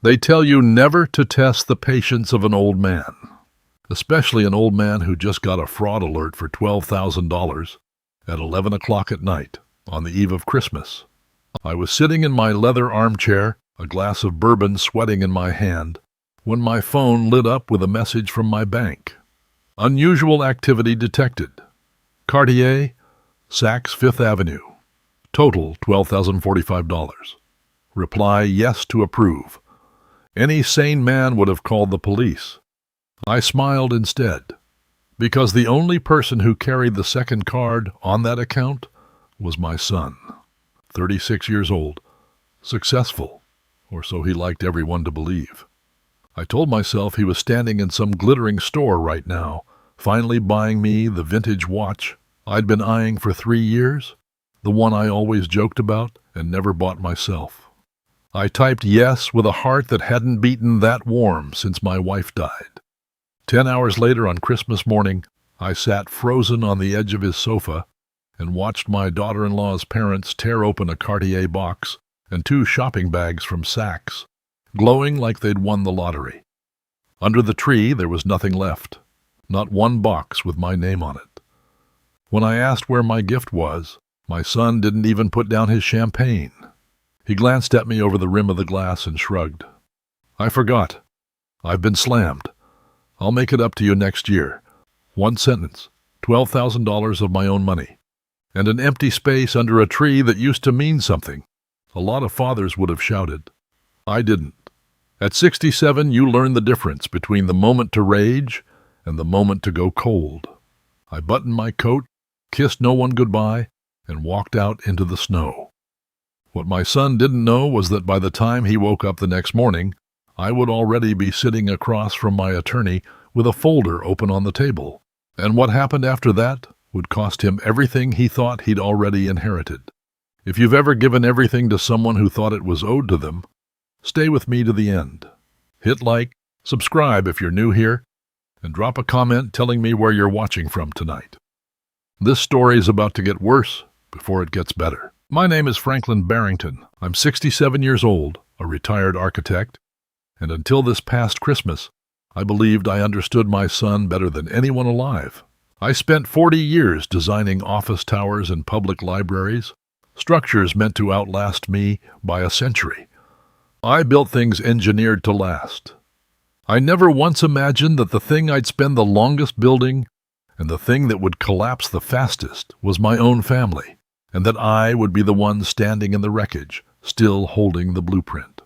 They tell you never to test the patience of an old man, especially an old man who just got a fraud alert for $12,000 at 11 o'clock at night on the eve of Christmas. I was sitting in my leather armchair, a glass of bourbon sweating in my hand, when my phone lit up with a message from my bank. Unusual activity detected. Cartier, Saks Fifth Avenue. Total $12,045. Reply yes to approve. Any sane man would have called the police. I smiled instead, because the only person who carried the second card on that account was my son, 36 years old, successful, or so he liked everyone to believe. I told myself he was standing in some glittering store right now, finally buying me the vintage watch I'd been eyeing for 3 years, the one I always joked about and never bought myself. I typed yes with a heart that hadn't beaten that warm since my wife died. 10 hours later on Christmas morning, I sat frozen on the edge of his sofa and watched my daughter-in-law's parents tear open a Cartier box and 2 shopping bags from Saks, glowing like they'd won the lottery. Under the tree there was nothing left, not one box with my name on it. When I asked where my gift was, my son didn't even put down his champagne. He glanced at me over the rim of the glass and shrugged. I forgot. I've been slammed. I'll make it up to you next year. One sentence, $12,000 of my own money, and an empty space under a tree that used to mean something. A lot of fathers would have shouted. I didn't. At 67, you learn the difference between the moment to rage and the moment to go cold. I buttoned my coat, kissed no one goodbye, and walked out into the snow. What my son didn't know was that by the time he woke up the next morning, I would already be sitting across from my attorney with a folder open on the table, and what happened after that would cost him everything he thought he'd already inherited. If you've ever given everything to someone who thought it was owed to them, stay with me to the end. Hit like, subscribe if you're new here, and drop a comment telling me where you're watching from tonight. This story is about to get worse before it gets better. My name is Franklin Barrington. I'm 67 years old, a retired architect, and until this past Christmas, I believed I understood my son better than anyone alive. I spent 40 years designing office towers and public libraries, structures meant to outlast me by a century. I built things engineered to last. I never once imagined that the thing I'd spend the longest building and the thing that would collapse the fastest was my own family, and that I would be the one standing in the wreckage, still holding the blueprint.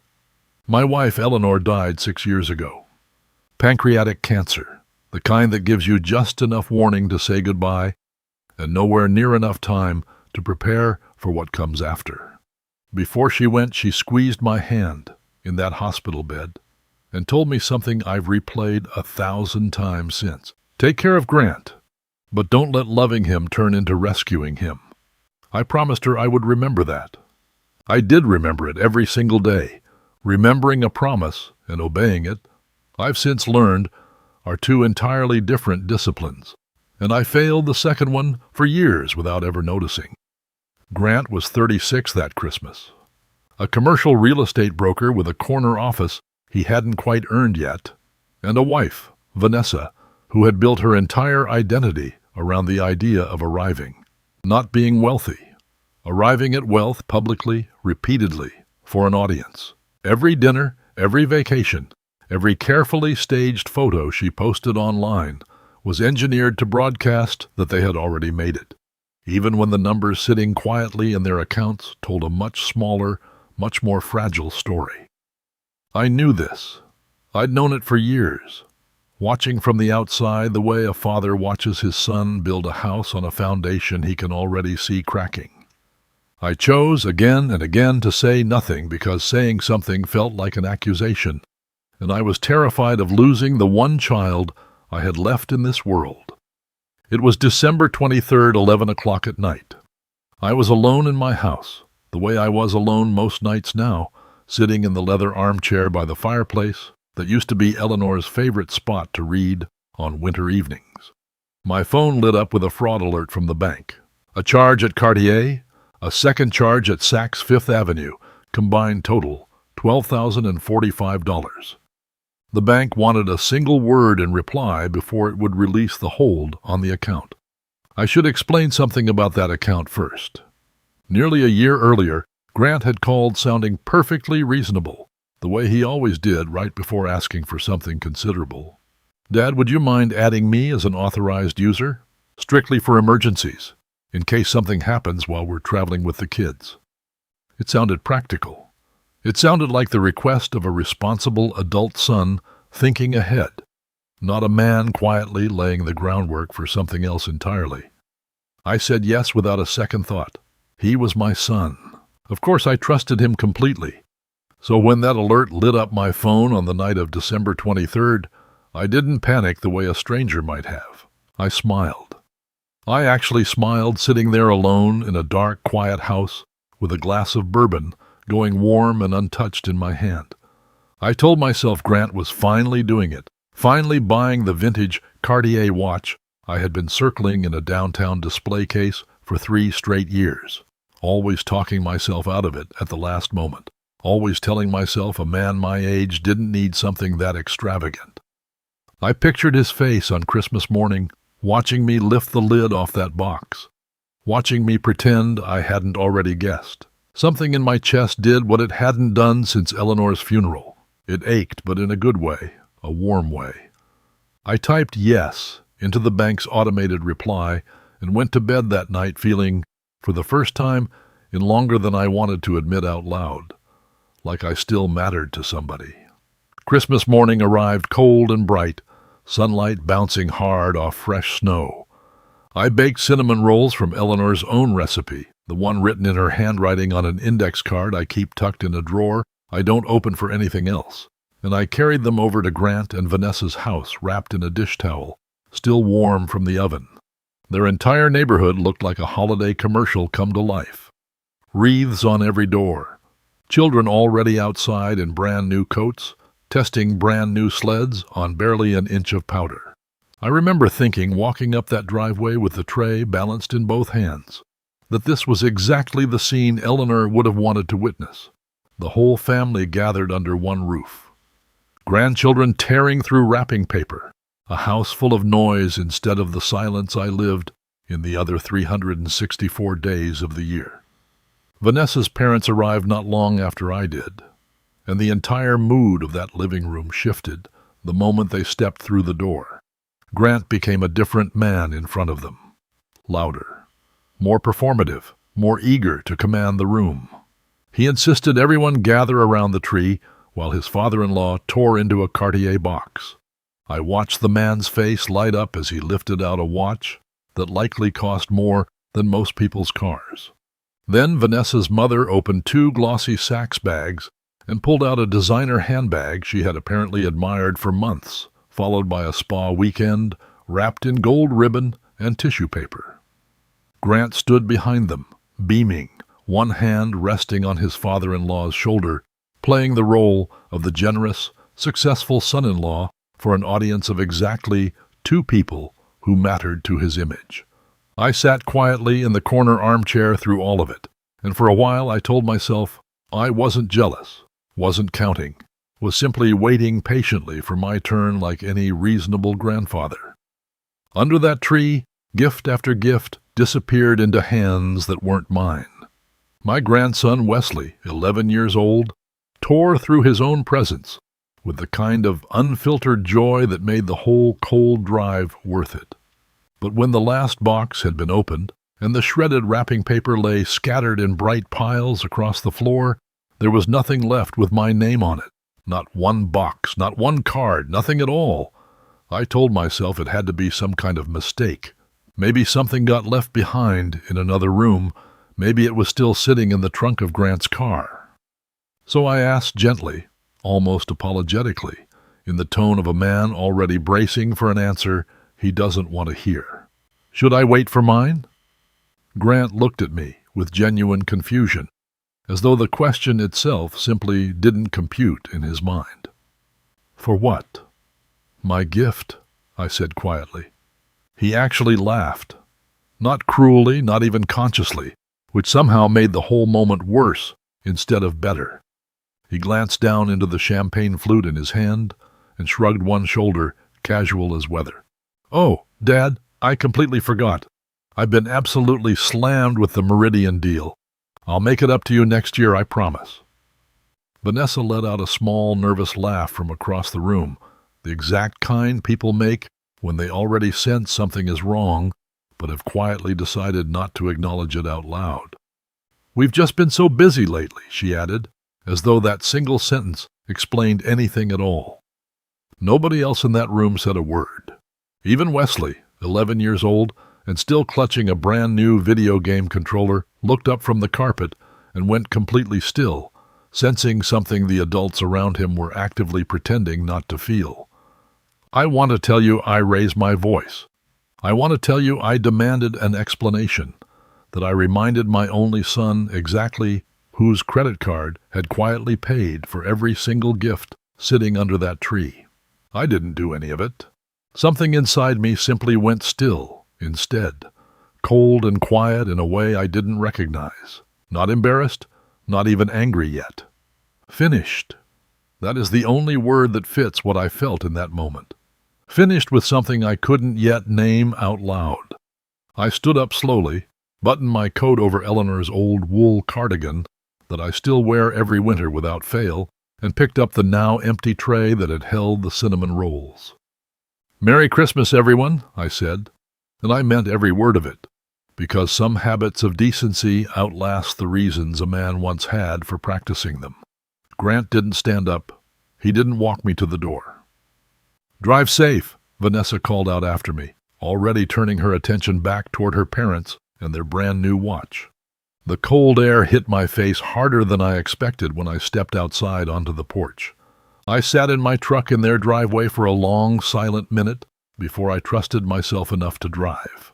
My wife, Eleanor, died 6 years ago. Pancreatic cancer, the kind that gives you just enough warning to say goodbye and nowhere near enough time to prepare for what comes after. Before she went, she squeezed my hand in that hospital bed and told me something I've replayed 1,000 times since. Take care of Grant, but don't let loving him turn into rescuing him. I promised her I would remember that. I did remember it every single day. Remembering a promise and obeying it, I've since learned, are 2 entirely different disciplines, and I failed the second one for years without ever noticing. Grant was 36 that Christmas. A commercial real estate broker with a corner office he hadn't quite earned yet, and a wife, Vanessa, who had built her entire identity around the idea of arriving. Not being wealthy, arriving at wealth publicly, repeatedly, for an audience. Every dinner, every vacation, every carefully staged photo she posted online was engineered to broadcast that they had already made it, even when the numbers sitting quietly in their accounts told a much smaller, much more fragile story. I knew this. I'd known it for years, watching from the outside the way a father watches his son build a house on a foundation he can already see cracking. I chose again and again to say nothing because saying something felt like an accusation, and I was terrified of losing the one child I had left in this world. It was December 23rd, 11 o'clock at night. I was alone in my house, the way I was alone most nights now, sitting in the leather armchair by the fireplace that used to be Eleanor's favorite spot to read on winter evenings. My phone lit up with a fraud alert from the bank. A charge at Cartier, a second charge at Saks Fifth Avenue, combined total $12,045. The bank wanted a single word in reply before it would release the hold on the account. I should explain something about that account first. Nearly a year earlier, Grant had called sounding perfectly reasonable, the way he always did right before asking for something considerable. "Dad, would you mind adding me as an authorized user? Strictly for emergencies, in case something happens while we're traveling with the kids." It sounded practical. It sounded like the request of a responsible adult son thinking ahead, not a man quietly laying the groundwork for something else entirely. I said yes without a second thought. He was my son. Of course, I trusted him completely. So when that alert lit up my phone on the night of December 23rd, I didn't panic the way a stranger might have. I smiled. I actually smiled sitting there alone in a dark, quiet house with a glass of bourbon going warm and untouched in my hand. I told myself Grant was finally doing it, finally buying the vintage Cartier watch I had been circling in a downtown display case for 3 straight years, always talking myself out of it at the last moment, always telling myself a man my age didn't need something that extravagant. I pictured his face on Christmas morning, watching me lift the lid off that box, watching me pretend I hadn't already guessed. Something in my chest did what it hadn't done since Eleanor's funeral. It ached, but in a good way, a warm way. I typed yes into the bank's automated reply and went to bed that night feeling, for the first time in longer than I wanted to admit out loud, like I still mattered to somebody. Christmas morning arrived cold and bright, sunlight bouncing hard off fresh snow. I baked cinnamon rolls from Eleanor's own recipe, the one written in her handwriting on an index card I keep tucked in a drawer I don't open for anything else, and I carried them over to Grant and Vanessa's house wrapped in a dish towel, still warm from the oven. Their entire neighborhood looked like a holiday commercial come to life. Wreaths on every door, children already outside in brand new coats, testing brand new sleds on barely an inch of powder. I remember thinking, walking up that driveway with the tray balanced in both hands, that this was exactly the scene Eleanor would have wanted to witness. The whole family gathered under one roof. Grandchildren tearing through wrapping paper, a house full of noise instead of the silence I lived in the other 364 days of the year. Vanessa's parents arrived not long after I did, and the entire mood of that living room shifted the moment they stepped through the door. Grant became a different man in front of them, louder, more performative, more eager to command the room. He insisted everyone gather around the tree while his father-in-law tore into a Cartier box. I watched the man's face light up as he lifted out a watch that likely cost more than most people's cars. Then Vanessa's mother opened 2 glossy Saks bags and pulled out a designer handbag she had apparently admired for months, followed by a spa weekend wrapped in gold ribbon and tissue paper. Grant stood behind them, beaming, one hand resting on his father-in-law's shoulder, playing the role of the generous, successful son-in-law for an audience of exactly 2 people who mattered to his image. I sat quietly in the corner armchair through all of it, and for a while I told myself I wasn't jealous, wasn't counting, was simply waiting patiently for my turn like any reasonable grandfather. Under that tree, gift after gift disappeared into hands that weren't mine. My grandson Wesley, 11 years old, tore through his own presents with the kind of unfiltered joy that made the whole cold drive worth it. But when the last box had been opened and the shredded wrapping paper lay scattered in bright piles across the floor, there was nothing left with my name on it. Not one box, not one card, nothing at all. I told myself it had to be some kind of mistake. Maybe something got left behind in another room. Maybe it was still sitting in the trunk of Grant's car. So I asked gently, almost apologetically, in the tone of a man already bracing for an answer he doesn't want to hear. "Should I wait for mine?" Grant looked at me with genuine confusion, as though the question itself simply didn't compute in his mind. "For what?" "My gift," I said quietly. He actually laughed. Not cruelly, not even consciously, which somehow made the whole moment worse instead of better. He glanced down into the champagne flute in his hand and shrugged one shoulder, casual as weather. "Oh, Dad, I completely forgot. I've been absolutely slammed with the Meridian deal. I'll make it up to you next year, I promise." Vanessa let out a small, nervous laugh from across the room, the exact kind people make when they already sense something is wrong, but have quietly decided not to acknowledge it out loud. "We've just been so busy lately," she added, as though that single sentence explained anything at all. Nobody else in that room said a word. Even Wesley, 11 years old and still clutching a brand-new video game controller, looked up from the carpet and went completely still, sensing something the adults around him were actively pretending not to feel. "I want to tell you I raised my voice. I want to tell you I demanded an explanation, that I reminded my only son exactly whose credit card had quietly paid for every single gift sitting under that tree. I didn't do any of it. Something inside me simply went still instead, cold and quiet in a way I didn't recognize. Not embarrassed, not even angry yet. Finished. That is the only word that fits what I felt in that moment. Finished with something I couldn't yet name out loud. I stood up slowly, buttoned my coat over Eleanor's old wool cardigan that I still wear every winter without fail, and picked up the now empty tray that had held the cinnamon rolls. "Merry Christmas, everyone," I said, and I meant every word of it, because some habits of decency outlast the reasons a man once had for practicing them. Grant didn't stand up. He didn't walk me to the door. "Drive safe," Vanessa called out after me, already turning her attention back toward her parents and their brand-new watch. The cold air hit my face harder than I expected when I stepped outside onto the porch. I sat in my truck in their driveway for a long, silent minute before I trusted myself enough to drive.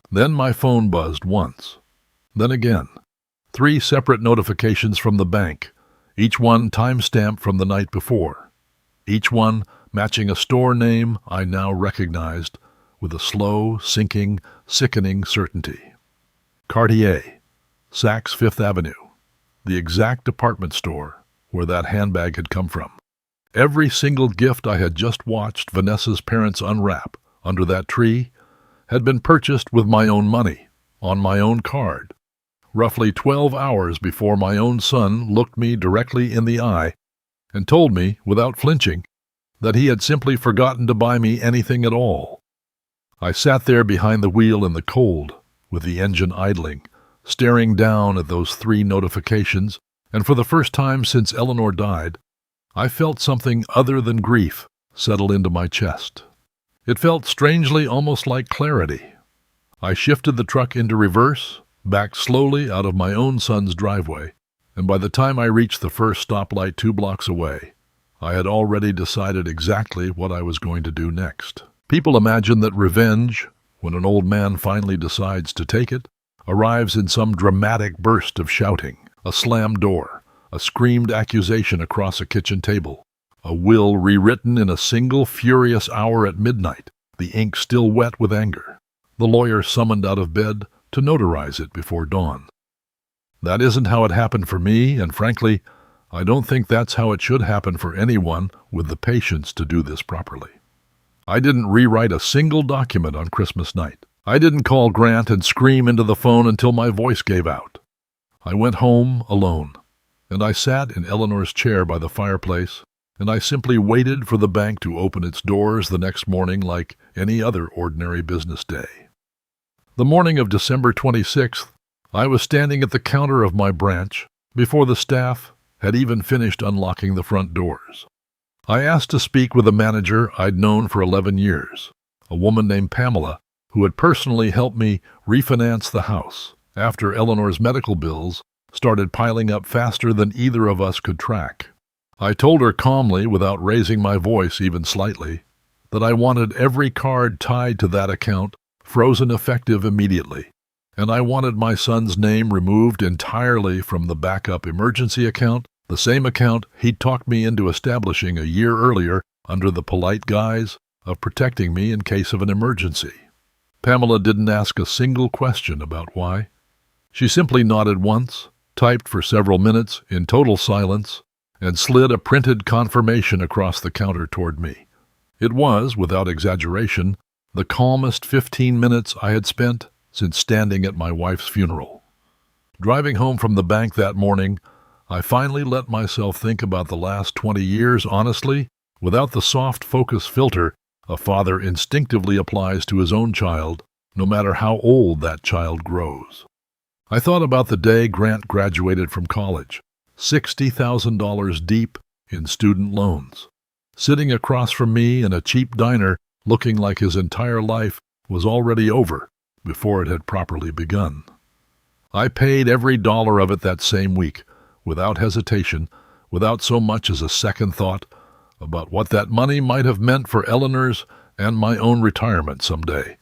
Then my phone buzzed once. Then again. 3 separate notifications from the bank, each one time-stamped from the night before. Each one matching a store name I now recognized with a slow, sinking, sickening certainty. Cartier, Saks Fifth Avenue, the exact department store where that handbag had come from. Every single gift I had just watched Vanessa's parents unwrap under that tree had been purchased with my own money, on my own card, roughly 12 hours before my own son looked me directly in the eye and told me, without flinching, that he had simply forgotten to buy me anything at all. I sat there behind the wheel in the cold, with the engine idling, staring down at those 3 notifications, and for the first time since Eleanor died, I felt something other than grief settle into my chest. It felt strangely almost like clarity. I shifted the truck into reverse, backed slowly out of my own son's driveway, and by the time I reached the first stoplight 2 blocks away, I had already decided exactly what I was going to do next. People imagine that revenge, when an old man finally decides to take it, arrives in some dramatic burst of shouting, a slammed door, a screamed accusation across a kitchen table, a will rewritten in a single furious hour at midnight, the ink still wet with anger, the lawyer summoned out of bed to notarize it before dawn. That isn't how it happened for me, and frankly, I don't think that's how it should happen for anyone with the patience to do this properly. I didn't rewrite a single document on Christmas night. I didn't call Grant and scream into the phone until my voice gave out. I went home alone, and I sat in Eleanor's chair by the fireplace, and I simply waited for the bank to open its doors the next morning like any other ordinary business day. The morning of December 26th, I was standing at the counter of my branch before the staff had even finished unlocking the front doors. I asked to speak with a manager I'd known for 11 years, a woman named Pamela, who had personally helped me refinance the house after Eleanor's medical bills started piling up faster than either of us could track. I told her calmly, without raising my voice even slightly, that I wanted every card tied to that account frozen effective immediately, and I wanted my son's name removed entirely from the backup emergency account, the same account he'd talked me into establishing a year earlier under the polite guise of protecting me in case of an emergency. Pamela didn't ask a single question about why. She simply nodded once, typed for several minutes in total silence, and slid a printed confirmation across the counter toward me. It was, without exaggeration, the calmest 15 minutes I had spent since standing at my wife's funeral. Driving home from the bank that morning, I finally let myself think about the last 20 years honestly, without the soft focus filter a father instinctively applies to his own child, no matter how old that child grows. I thought about the day Grant graduated from college, $60,000 deep in student loans, sitting across from me in a cheap diner looking like his entire life was already over before it had properly begun. I paid every dollar of it that same week, without hesitation, without so much as a second thought about what that money might have meant for Eleanor's and my own retirement someday.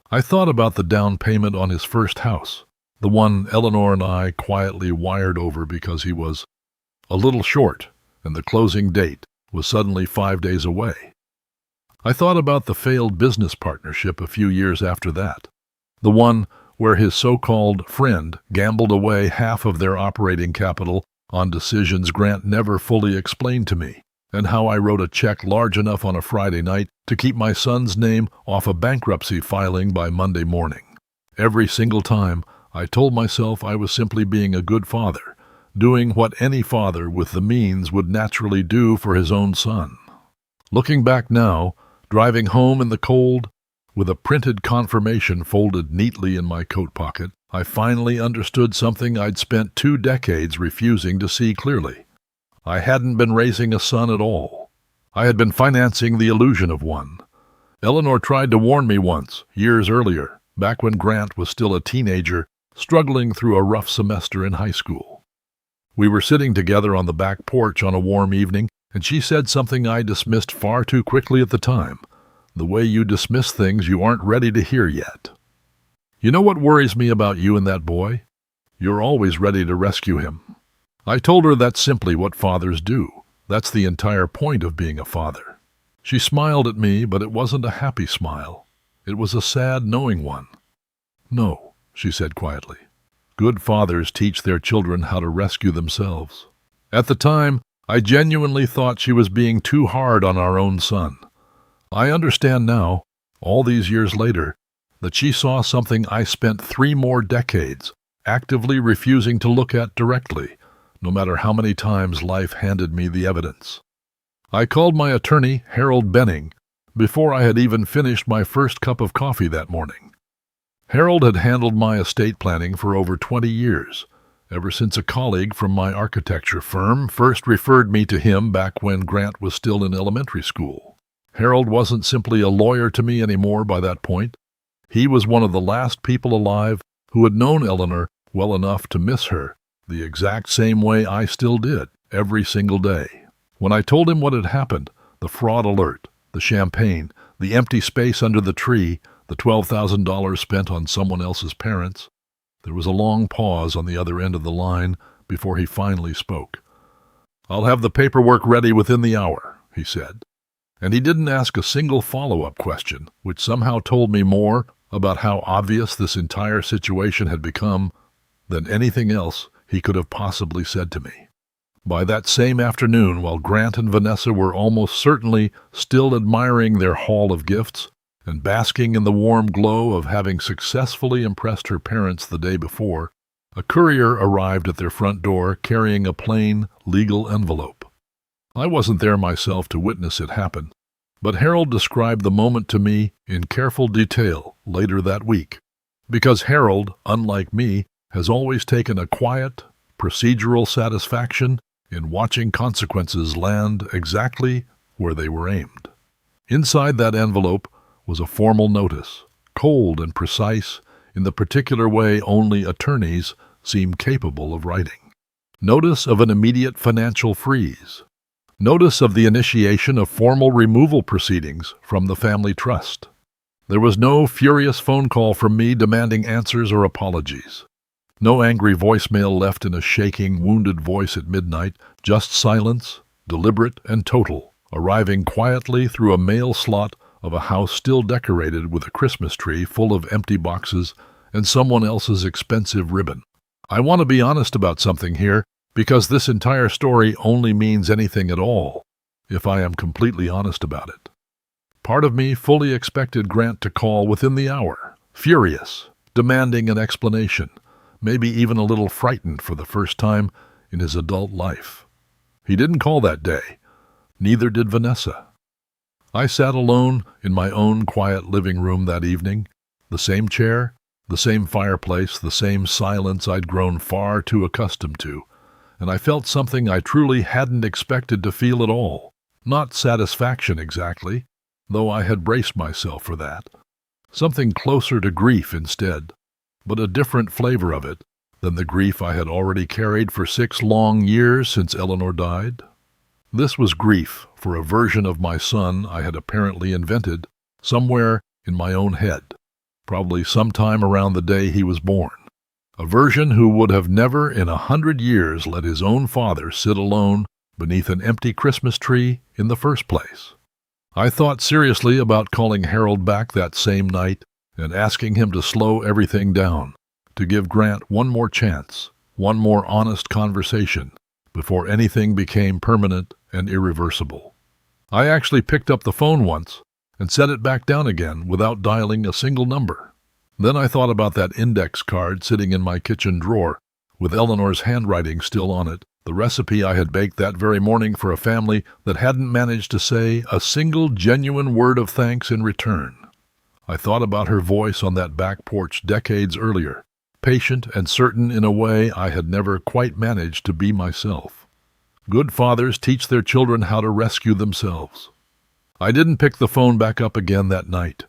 I thought about the down payment on his first house, the one Eleanor and I quietly wired over because he was a little short and the closing date was suddenly 5 days away. I thought about the failed business partnership a few years after that, the one where his so-called friend gambled away half of their operating capital on decisions Grant never fully explained to me, and how I wrote a check large enough on a Friday night to keep my son's name off a bankruptcy filing by Monday morning. Every single time, I told myself I was simply being a good father, doing what any father with the means would naturally do for his own son. Looking back now, driving home in the cold, with a printed confirmation folded neatly in my coat pocket, I finally understood something I'd spent 2 decades refusing to see clearly. I hadn't been raising a son at all. I had been financing the illusion of one. Eleanor tried to warn me once, years earlier, back when Grant was still a teenager, struggling through a rough semester in high school. We were sitting together on the back porch on a warm evening, and she said something I dismissed far too quickly at the time. The way you dismiss things you aren't ready to hear yet. You know what worries me about you and that boy? You're always ready to rescue him. I told her that's simply what fathers do. That's the entire point of being a father. She smiled at me, but it wasn't a happy smile. It was a sad, knowing one. No, she said quietly. Good fathers teach their children how to rescue themselves. At the time, I genuinely thought she was being too hard on our own son. I understand now, all these years later, that she saw something I spent 3 more decades actively refusing to look at directly, no matter how many times life handed me the evidence. I called my attorney, Harold Benning, before I had even finished my first cup of coffee that morning. Harold had handled my estate planning for over 20 years, ever since a colleague from my architecture firm first referred me to him back when Grant was still in elementary school. Harold wasn't simply a lawyer to me anymore by that point. He was one of the last people alive who had known Eleanor well enough to miss her, the exact same way I still did, every single day. When I told him what had happened, the fraud alert, the champagne, the empty space under the tree, the $12,000 spent on someone else's parents, there was a long pause on the other end of the line before he finally spoke. "I'll have the paperwork ready within the hour," he said. And he didn't ask a single follow-up question, which somehow told me more about how obvious this entire situation had become than anything else he could have possibly said to me. By that same afternoon, while Grant and Vanessa were almost certainly still admiring their haul of gifts and basking in the warm glow of having successfully impressed her parents the day before, a courier arrived at their front door carrying a plain, legal envelope. I wasn't there myself to witness it happen, but Harold described the moment to me in careful detail later that week, because Harold, unlike me, has always taken a quiet, procedural satisfaction in watching consequences land exactly where they were aimed. Inside that envelope was a formal notice, cold and precise in the particular way only attorneys seem capable of writing. Notice of an immediate financial freeze. Notice of the initiation of formal removal proceedings from the family trust. There was no furious phone call from me demanding answers or apologies. No angry voicemail left in a shaking, wounded voice at midnight, just silence, deliberate and total, arriving quietly through a mail slot of a house still decorated with a Christmas tree full of empty boxes and someone else's expensive ribbon. I want to be honest about something here, Because this entire story only means anything at all if I am completely honest about it. Part of me fully expected Grant to call within the hour, furious, demanding an explanation, maybe even a little frightened for the first time in his adult life. He didn't call that day. Neither did Vanessa. I sat alone in my own quiet living room that evening, the same chair, the same fireplace, the same silence I'd grown far too accustomed to, and I felt something I truly hadn't expected to feel at all. Not satisfaction exactly, though I had braced myself for that. Something closer to grief instead, but a different flavor of it than the grief I had already carried for 6 long years since Eleanor died. This was grief for a version of my son I had apparently invented somewhere in my own head, probably sometime around the day he was born. A version who would have never in 100 years let his own father sit alone beneath an empty Christmas tree in the first place. I thought seriously about calling Harold back that same night and asking him to slow everything down, to give Grant one more chance, one more honest conversation, before anything became permanent and irreversible. I actually picked up the phone once and set it back down again without dialing a single number. Then I thought about that index card sitting in my kitchen drawer, with Eleanor's handwriting still on it, the recipe I had baked that very morning for a family that hadn't managed to say a single genuine word of thanks in return. I thought about her voice on that back porch decades earlier, patient and certain in a way I had never quite managed to be myself. Good fathers teach their children how to rescue themselves. I didn't pick the phone back up again that night.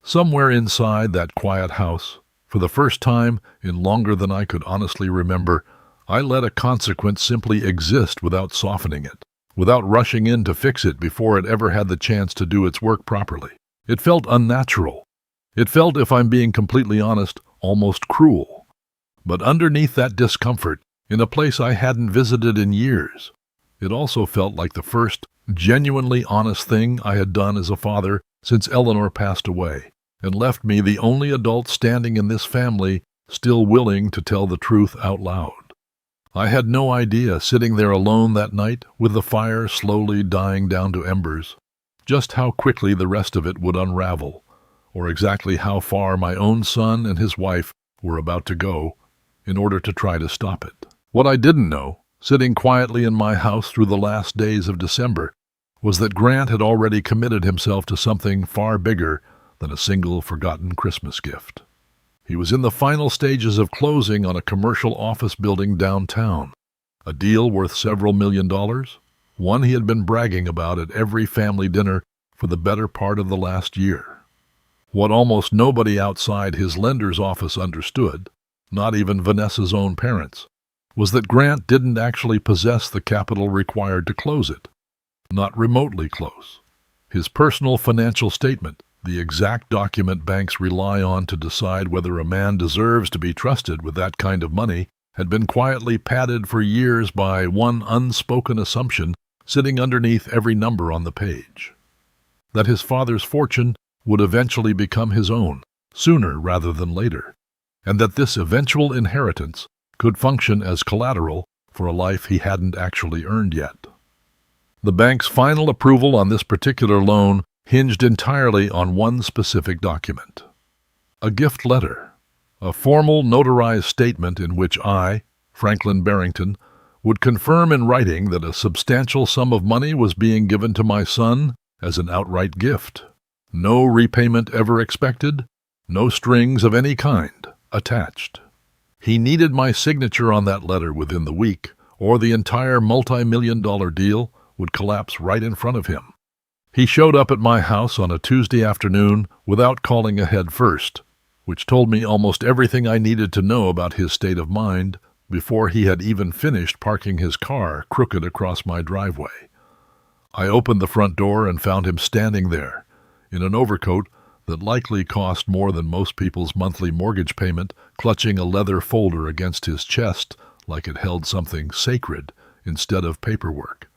Somewhere inside that quiet house, for the first time in longer than I could honestly remember, I let a consequence simply exist without softening it, without rushing in to fix it before it ever had the chance to do its work properly. It felt unnatural. It felt, if I'm being completely honest, almost cruel. But underneath that discomfort, in a place I hadn't visited in years, it also felt like the first genuinely honest thing I had done as a father since Eleanor passed away, and left me the only adult standing in this family still willing to tell the truth out loud. I had no idea, sitting there alone that night, with the fire slowly dying down to embers, just how quickly the rest of it would unravel, or exactly how far my own son and his wife were about to go in order to try to stop it. What I didn't know, sitting quietly in my house through the last days of December, was that Grant had already committed himself to something far bigger than a single forgotten Christmas gift. He was in the final stages of closing on a commercial office building downtown, a deal worth several $1 million, one he had been bragging about at every family dinner for the better part of the last year. What almost nobody outside his lender's office understood, not even Vanessa's own parents, was that Grant didn't actually possess the capital required to close it, not remotely close. His personal financial statement, the exact document banks rely on to decide whether a man deserves to be trusted with that kind of money, had been quietly padded for years by one unspoken assumption sitting underneath every number on the page: that his father's fortune would eventually become his own, sooner rather than later, and that this eventual inheritance could function as collateral for a life he hadn't actually earned yet. The bank's final approval on this particular loan hinged entirely on one specific document: a gift letter, a formal notarized statement in which I, Franklin Barrington, would confirm in writing that a substantial sum of money was being given to my son as an outright gift. No repayment ever expected, no strings of any kind attached. He needed my signature on that letter within the week, or the entire multi-million-dollar deal would collapse right in front of him. He showed up at my house on a Tuesday afternoon without calling ahead first, which told me almost everything I needed to know about his state of mind before he had even finished parking his car crooked across my driveway. I opened the front door and found him standing there, in an overcoat that likely cost more than most people's monthly mortgage payment, clutching a leather folder against his chest like it held something sacred instead of paperwork.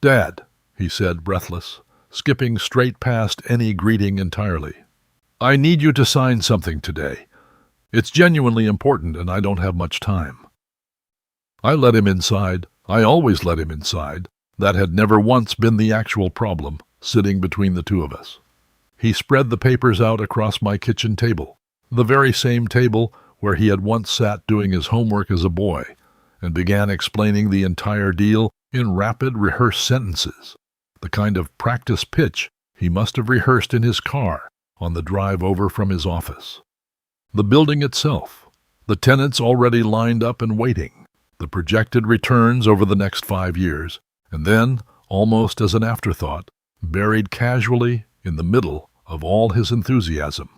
"Dad," he said, breathless, skipping straight past any greeting entirely, "I need you to sign something today. It's genuinely important and I don't have much time." I let him inside. I always let him inside. That had never once been the actual problem, sitting between the two of us. He spread the papers out across my kitchen table, the very same table where he had once sat doing his homework as a boy, and began explaining the entire deal in rapid, rehearsed sentences, the kind of practice pitch he must have rehearsed in his car on the drive over from his office. The building itself, the tenants already lined up and waiting, the projected returns over the next 5 years, and then, almost as an afterthought, buried casually in the middle of all his enthusiasm,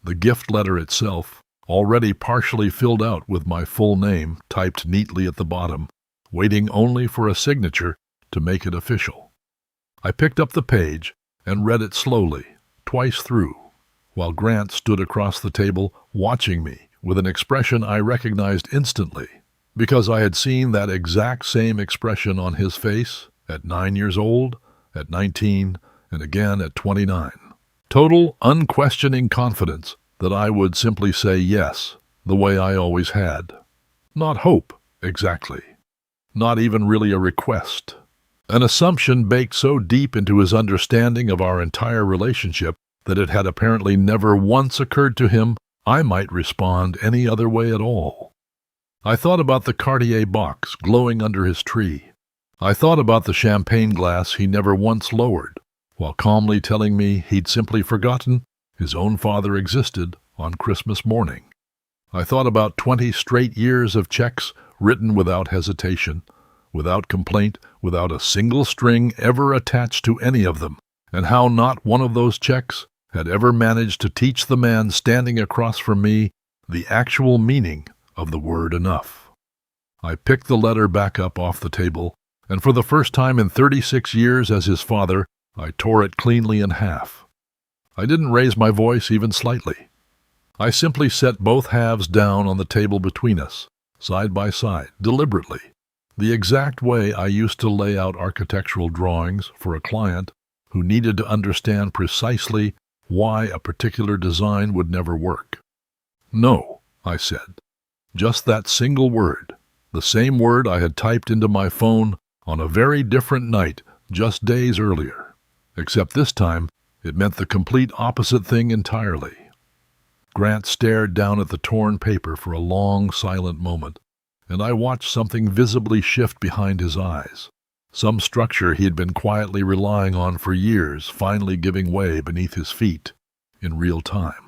the gift letter itself, already partially filled out with my full name typed neatly at the bottom, waiting only for a signature to make it official. I picked up the page and read it slowly, twice through, while Grant stood across the table watching me with an expression I recognized instantly, because I had seen that exact same expression on his face at 9 years old, at 19, and again at 29. Total, unquestioning confidence that I would simply say yes, the way I always had. Not hope, exactly. Not even really a request. An assumption baked so deep into his understanding of our entire relationship that it had apparently never once occurred to him I might respond any other way at all. I thought about the Cartier box glowing under his tree. I thought about the champagne glass he never once lowered, while calmly telling me he'd simply forgotten his own father existed on Christmas morning. I thought about 20 straight years of checks written without hesitation, without complaint, without a single string ever attached to any of them, and how not one of those checks had ever managed to teach the man standing across from me the actual meaning of the word enough. I picked the letter back up off the table, and for the first time in 36 years as his father, I tore it cleanly in half. I didn't raise my voice even slightly. I simply set both halves down on the table between us, side by side, deliberately, the exact way I used to lay out architectural drawings for a client who needed to understand precisely why a particular design would never work. No, I said. Just that single word, the same word I had typed into my phone on a very different night just days earlier, except this time it meant the complete opposite thing entirely. Grant stared down at the torn paper for a long, silent moment, and I watched something visibly shift behind his eyes, some structure he had been quietly relying on for years finally giving way beneath his feet in real time.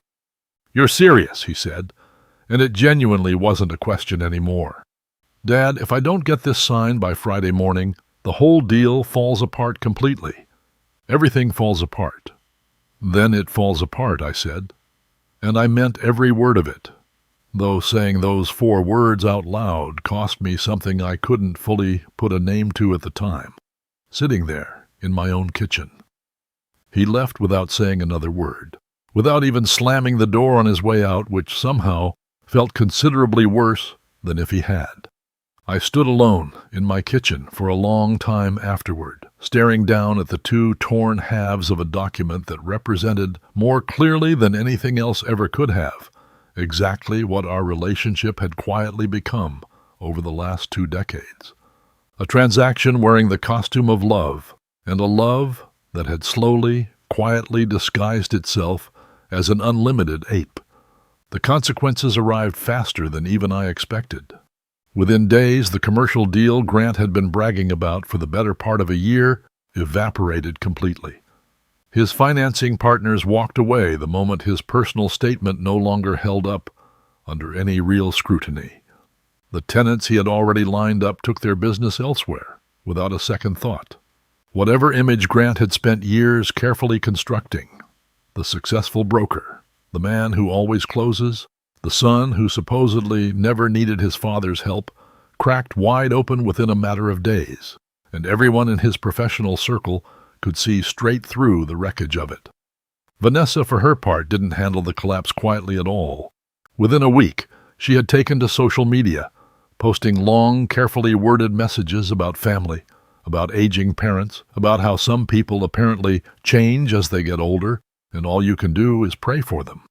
"You're serious," he said, and it genuinely wasn't a question anymore. "Dad, if I don't get this signed by Friday morning, the whole deal falls apart completely. Everything falls apart." "Then it falls apart," I said. And I meant every word of it, though saying those 4 words out loud cost me something I couldn't fully put a name to at the time, sitting there in my own kitchen. He left without saying another word, without even slamming the door on his way out, which somehow felt considerably worse than if he had. I stood alone in my kitchen for a long time afterward, staring down at the 2 torn halves of a document that represented, more clearly than anything else ever could have, exactly what our relationship had quietly become over the last 2 decades. A transaction wearing the costume of love, and a love that had slowly, quietly disguised itself as an unlimited ape. The consequences arrived faster than even I expected. Within days, the commercial deal Grant had been bragging about for the better part of a year evaporated completely. His financing partners walked away the moment his personal statement no longer held up under any real scrutiny. The tenants he had already lined up took their business elsewhere, without a second thought. Whatever image Grant had spent years carefully constructing, the successful broker, the man who always closes, the son who supposedly never needed his father's help, cracked wide open within a matter of days, and everyone in his professional circle could see straight through the wreckage of it. Vanessa, for her part, didn't handle the collapse quietly at all. Within a week, she had taken to social media, posting long, carefully worded messages about family, about aging parents, about how some people apparently change as they get older, and all you can do is pray for them.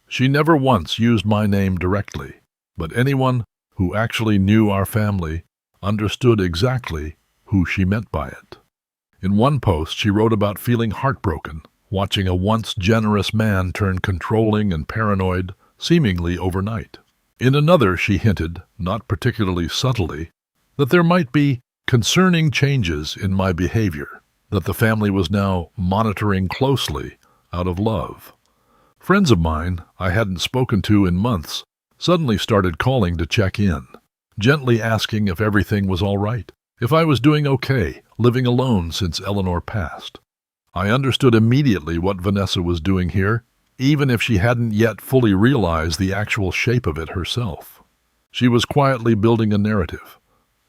She never once used my name directly, but anyone who actually knew our family, understood exactly who she meant by it. In one post, she wrote about feeling heartbroken, watching a once generous man turn controlling and paranoid, seemingly overnight. In another, she hinted, not particularly subtly, that there might be concerning changes in my behavior, that the family was now monitoring closely out of love. Friends of mine I hadn't spoken to in months suddenly started calling to check in, gently asking if everything was all right, if I was doing okay, living alone since Eleanor passed. I understood immediately what Vanessa was doing here, even if she hadn't yet fully realized the actual shape of it herself. She was quietly building a narrative,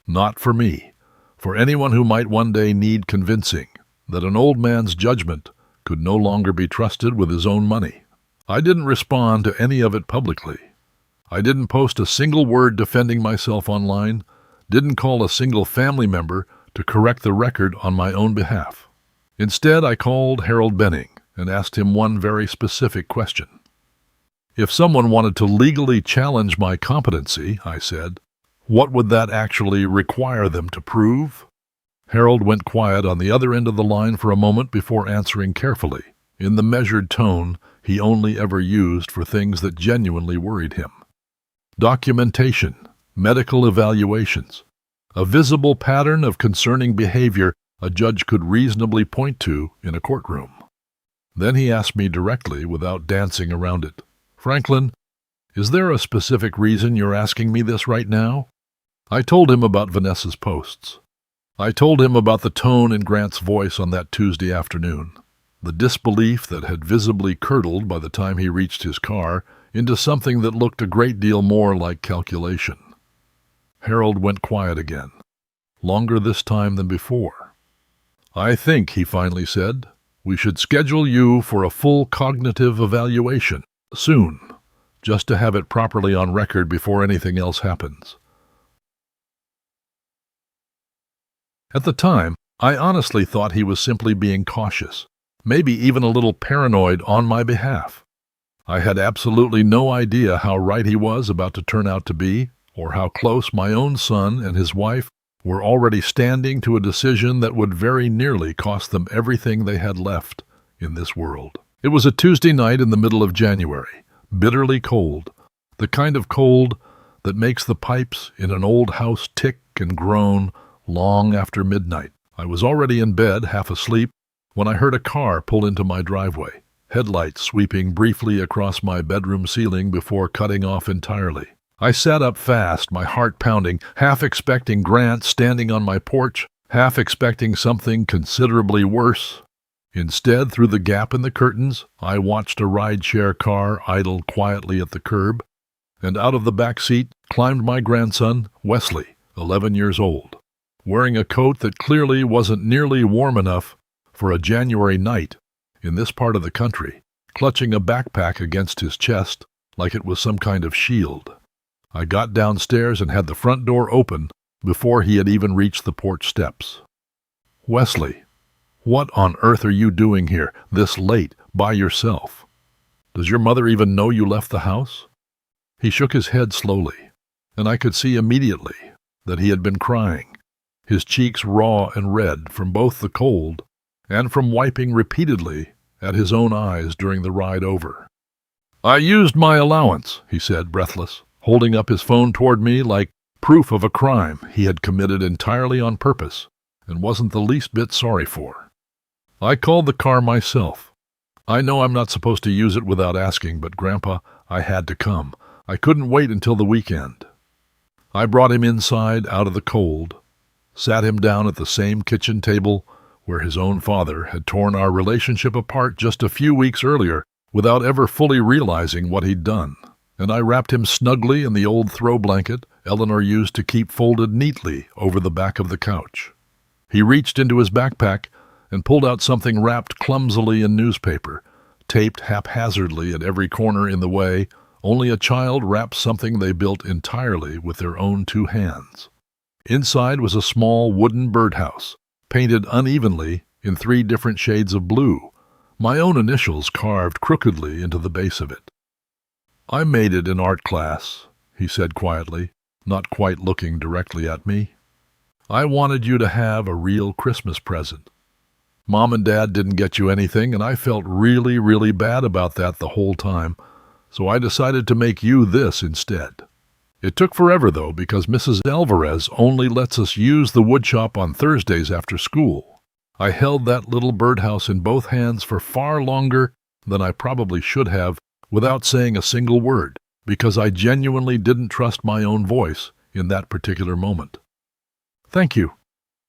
not for me, for anyone who might one day need convincing that an old man's judgment could no longer be trusted with his own money. I didn't respond to any of it publicly. I didn't post a single word defending myself online, didn't call a single family member to correct the record on my own behalf. Instead, I called Harold Benning and asked him one very specific question. If someone wanted to legally challenge my competency, I said, what would that actually require them to prove? Harold went quiet on the other end of the line for a moment before answering carefully, in the measured tone he only ever used for things that genuinely worried him. Documentation, medical evaluations, a visible pattern of concerning behavior a judge could reasonably point to in a courtroom. Then he asked me directly, without dancing around it, Franklin, is there a specific reason you're asking me this right now? I told him about Vanessa's posts. I told him about the tone in Grant's voice on that Tuesday afternoon, the disbelief that had visibly curdled by the time he reached his car into something that looked a great deal more like calculation. Harold went quiet again, longer this time than before. I think, he finally said, we should schedule you for a full cognitive evaluation soon, just to have it properly on record before anything else happens. At the time, I honestly thought he was simply being cautious, maybe even a little paranoid on my behalf. I had absolutely no idea how right he was about to turn out to be, or how close my own son and his wife were already standing to a decision that would very nearly cost them everything they had left in this world. It was a Tuesday night in the middle of January, bitterly cold, the kind of cold that makes the pipes in an old house tick and groan long after midnight. I was already in bed, half asleep, when I heard a car pull into my driveway, headlights sweeping briefly across my bedroom ceiling before cutting off entirely. I sat up fast, my heart pounding, half expecting Grant standing on my porch, half expecting something considerably worse. Instead, through the gap in the curtains, I watched a rideshare car idle quietly at the curb, and out of the back seat climbed my grandson, Wesley, 11 years old, wearing a coat that clearly wasn't nearly warm enough for a January night in this part of the country, clutching a backpack against his chest like it was some kind of shield. I got downstairs and had the front door open before he had even reached the porch steps. Wesley, what on earth are you doing here, this late, by yourself? Does your mother even know you left the house? He shook his head slowly, and I could see immediately that he had been crying, his cheeks raw and red from both the cold and from wiping repeatedly at his own eyes during the ride over. I used my allowance, he said, breathless, holding up his phone toward me like proof of a crime he had committed entirely on purpose and wasn't the least bit sorry for. I called the car myself. I know I'm not supposed to use it without asking, but Grandpa, I had to come. I couldn't wait until the weekend. I brought him inside out of the cold, sat him down at the same kitchen table where his own father had torn our relationship apart just a few weeks earlier without ever fully realizing what he'd done, and I wrapped him snugly in the old throw blanket Eleanor used to keep folded neatly over the back of the couch. He reached into his backpack and pulled out something wrapped clumsily in newspaper, taped haphazardly at every corner in the way only a child wraps something they built entirely with their own two hands. Inside was a small wooden birdhouse, painted unevenly in 3 different shades of blue, my own initials carved crookedly into the base of it. I made it in art class, he said quietly, not quite looking directly at me. "I wanted you to have a real Christmas present. Mom and Dad didn't get you anything, and I felt really, really bad about that the whole time, so I decided to make you this instead. It took forever, though, because Mrs. Alvarez only lets us use the woodshop on Thursdays after school. I held that little birdhouse in both hands for far longer than I probably should have without saying a single word, because I genuinely didn't trust my own voice in that particular moment. "Thank you,"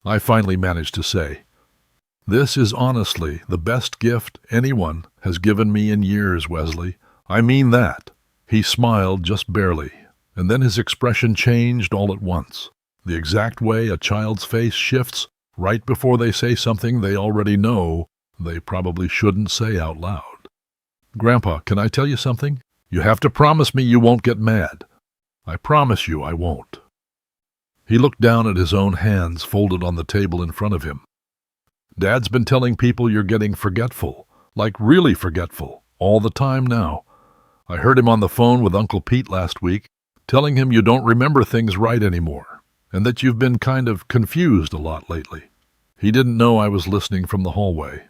I finally managed to say. "This is honestly the best gift anyone has given me in years, Wesley. I mean that." He smiled just barely, and then his expression changed all at once, the exact way a child's face shifts right before they say something they already know they probably shouldn't say out loud. "Grandpa, can I tell you something? You have to promise me you won't get mad." "I promise you I won't." He looked down at his own hands folded on the table in front of him. "Dad's been telling people you're getting forgetful, like really forgetful, all the time now. I heard him on the phone with Uncle Pete last week, telling him you don't remember things right anymore, and that you've been kind of confused a lot lately." He didn't know I was listening from the hallway.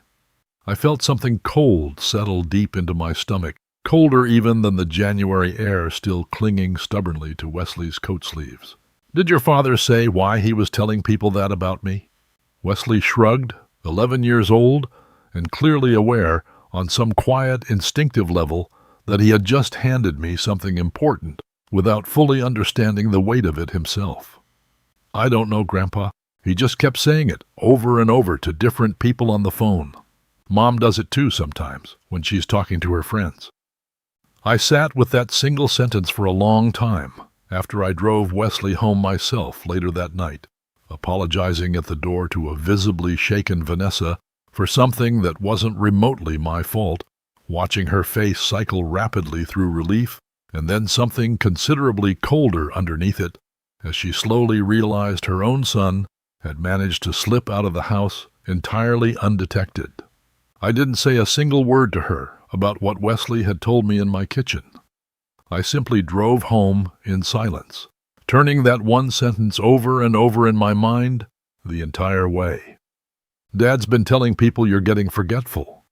I felt something cold settle deep into my stomach, colder even than the January air still clinging stubbornly to Wesley's coat sleeves. "Did your father say why he was telling people that about me?" Wesley shrugged, 11 years old, and clearly aware, on some quiet, instinctive level, that he had just handed me something important without fully understanding the weight of it himself. "I don't know, Grandpa. He just kept saying it over and over to different people on the phone. Mom does it too sometimes when she's talking to her friends." I sat with that single sentence for a long time after I drove Wesley home myself later that night, apologizing at the door to a visibly shaken Vanessa for something that wasn't remotely my fault, watching her face cycle rapidly through relief and then something considerably colder underneath it as she slowly realized her own son had managed to slip out of the house entirely undetected. I didn't say a single word to her about what Wesley had told me in my kitchen. I simply drove home in silence, turning that one sentence over and over in my mind the entire way. "Dad's been telling people you're getting forgetful."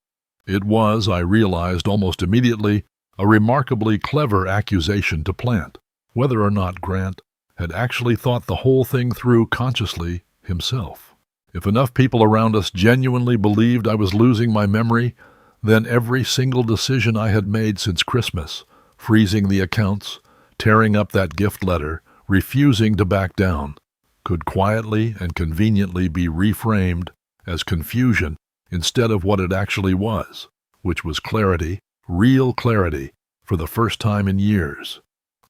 It was, I realized almost immediately, a remarkably clever accusation to plant, whether or not Grant had actually thought the whole thing through consciously himself. If enough people around us genuinely believed I was losing my memory, then every single decision I had made since Christmas, freezing the accounts, tearing up that gift letter, refusing to back down, could quietly and conveniently be reframed as confusion instead of what it actually was, which was clarity, real clarity, for the first time in years.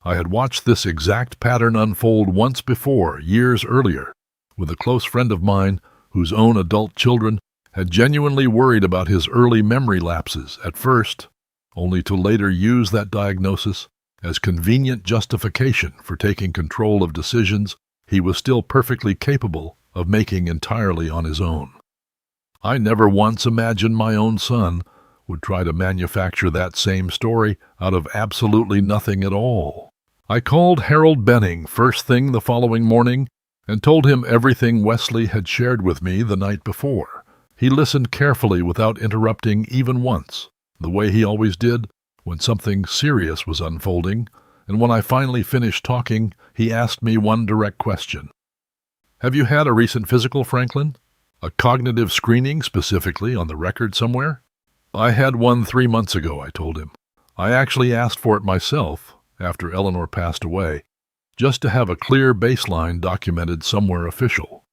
I had watched this exact pattern unfold once before, years earlier, with a close friend of mine whose own adult children had genuinely worried about his early memory lapses at first, only to later use that diagnosis as convenient justification for taking control of decisions he was still perfectly capable of making entirely on his own. I never once imagined my own son would try to manufacture that same story out of absolutely nothing at all. I called Harold Benning first thing the following morning and told him everything Wesley had shared with me the night before. He listened carefully without interrupting even once, the way he always did when something serious was unfolding, and when I finally finished talking, he asked me one direct question. "Have you had a recent physical, Franklin? A cognitive screening specifically on the record somewhere?" "I had one 3 months ago," I told him. "I actually asked for it myself after Eleanor passed away, just to have a clear baseline documented somewhere official."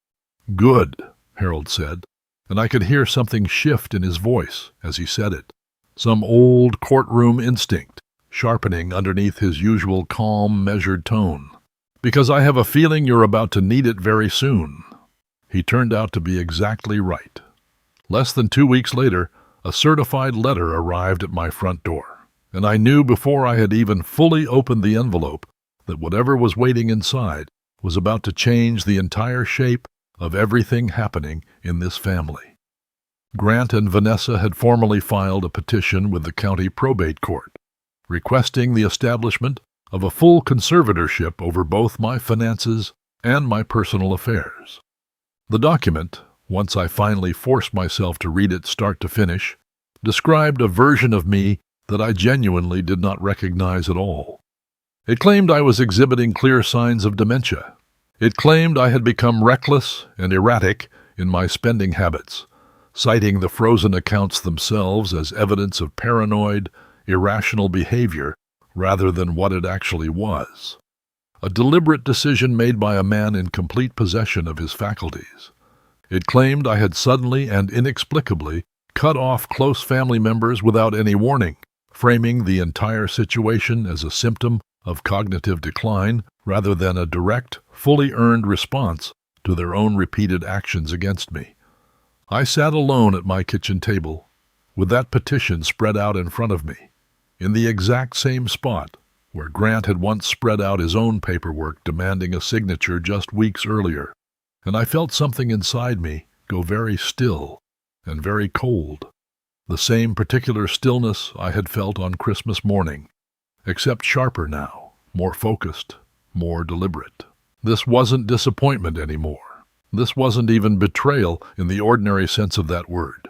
"Good," Harold said, and I could hear something shift in his voice as he said it, some old courtroom instinct sharpening underneath his usual calm, measured tone. "Because I have a feeling you're about to need it very soon." He turned out to be exactly right. Less than 2 weeks later, a certified letter arrived at my front door, and I knew before I had even fully opened the envelope that whatever was waiting inside was about to change the entire shape of everything happening in this family. Grant and Vanessa had formally filed a petition with the county probate court, requesting the establishment of a full conservatorship over both my finances and my personal affairs. The document, once I finally forced myself to read it start to finish, described a version of me that I genuinely did not recognize at all. It claimed I was exhibiting clear signs of dementia. It claimed I had become reckless and erratic in my spending habits, citing the frozen accounts themselves as evidence of paranoid, irrational behavior rather than what it actually was. A deliberate decision made by a man in complete possession of his faculties. It claimed I had suddenly and inexplicably cut off close family members without any warning, framing the entire situation as a symptom of cognitive decline rather than a direct, fully earned response to their own repeated actions against me. I sat alone at my kitchen table, with that petition spread out in front of me, in the exact same spot where Grant had once spread out his own paperwork demanding a signature just weeks earlier, and I felt something inside me go very still and very cold, the same particular stillness I had felt on Christmas morning, except sharper now, more focused, more deliberate. This wasn't disappointment anymore. This wasn't even betrayal in the ordinary sense of that word.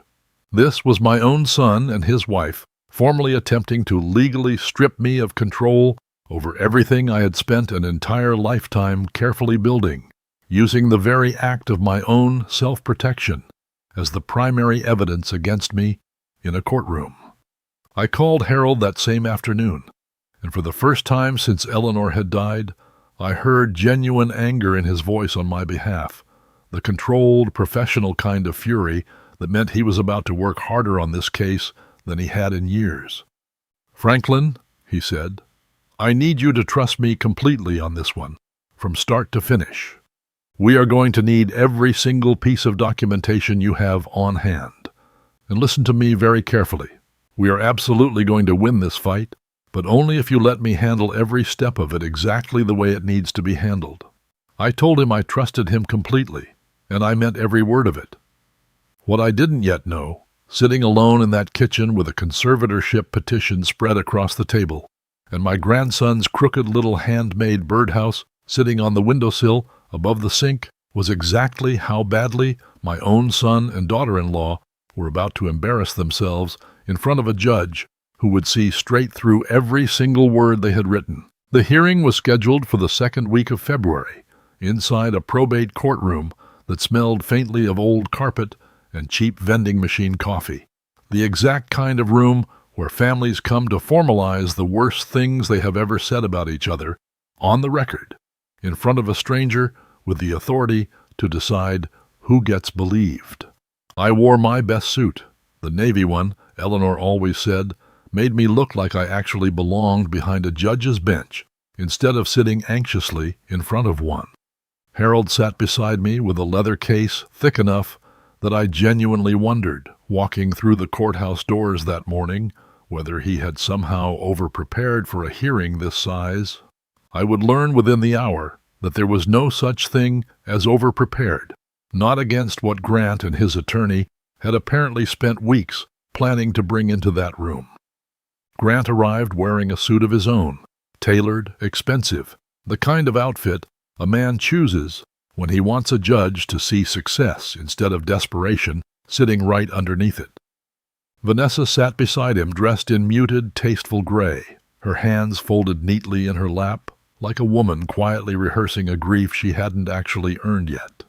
This was my own son and his wife formally attempting to legally strip me of control over everything I had spent an entire lifetime carefully building, using the very act of my own self-protection as the primary evidence against me in a courtroom. I called Harold that same afternoon, and for the first time since Eleanor had died, I heard genuine anger in his voice on my behalf, the controlled, professional kind of fury that meant he was about to work harder on this case than he had in years. "Franklin," he said, "I need you to trust me completely on this one, from start to finish. We are going to need every single piece of documentation you have on hand. And listen to me very carefully. We are absolutely going to win this fight, but only if you let me handle every step of it exactly the way it needs to be handled." I told him I trusted him completely, and I meant every word of it. What I didn't yet know, sitting alone in that kitchen with a conservatorship petition spread across the table, and my grandson's crooked little handmade birdhouse sitting on the windowsill above the sink, was exactly how badly my own son and daughter-in-law were about to embarrass themselves in front of a judge who would see straight through every single word they had written. The hearing was scheduled for the second week of February, inside a probate courtroom that smelled faintly of old carpet and cheap vending machine coffee, the exact kind of room where families come to formalize the worst things they have ever said about each other, on the record, in front of a stranger with the authority to decide who gets believed. I wore my best suit, the navy one, Eleanor always said, made me look like I actually belonged behind a judge's bench instead of sitting anxiously in front of one. Harold sat beside me with a leather case thick enough that I genuinely wondered, walking through the courthouse doors that morning, whether he had somehow over-prepared for a hearing this size. I would learn within the hour that there was no such thing as over-prepared, not against what Grant and his attorney had apparently spent weeks planning to bring into that room. Grant arrived wearing a suit of his own, tailored, expensive, the kind of outfit a man chooses when he wants a judge to see success instead of desperation sitting right underneath it. Vanessa sat beside him dressed in muted, tasteful gray, her hands folded neatly in her lap, like a woman quietly rehearsing a grief she hadn't actually earned yet.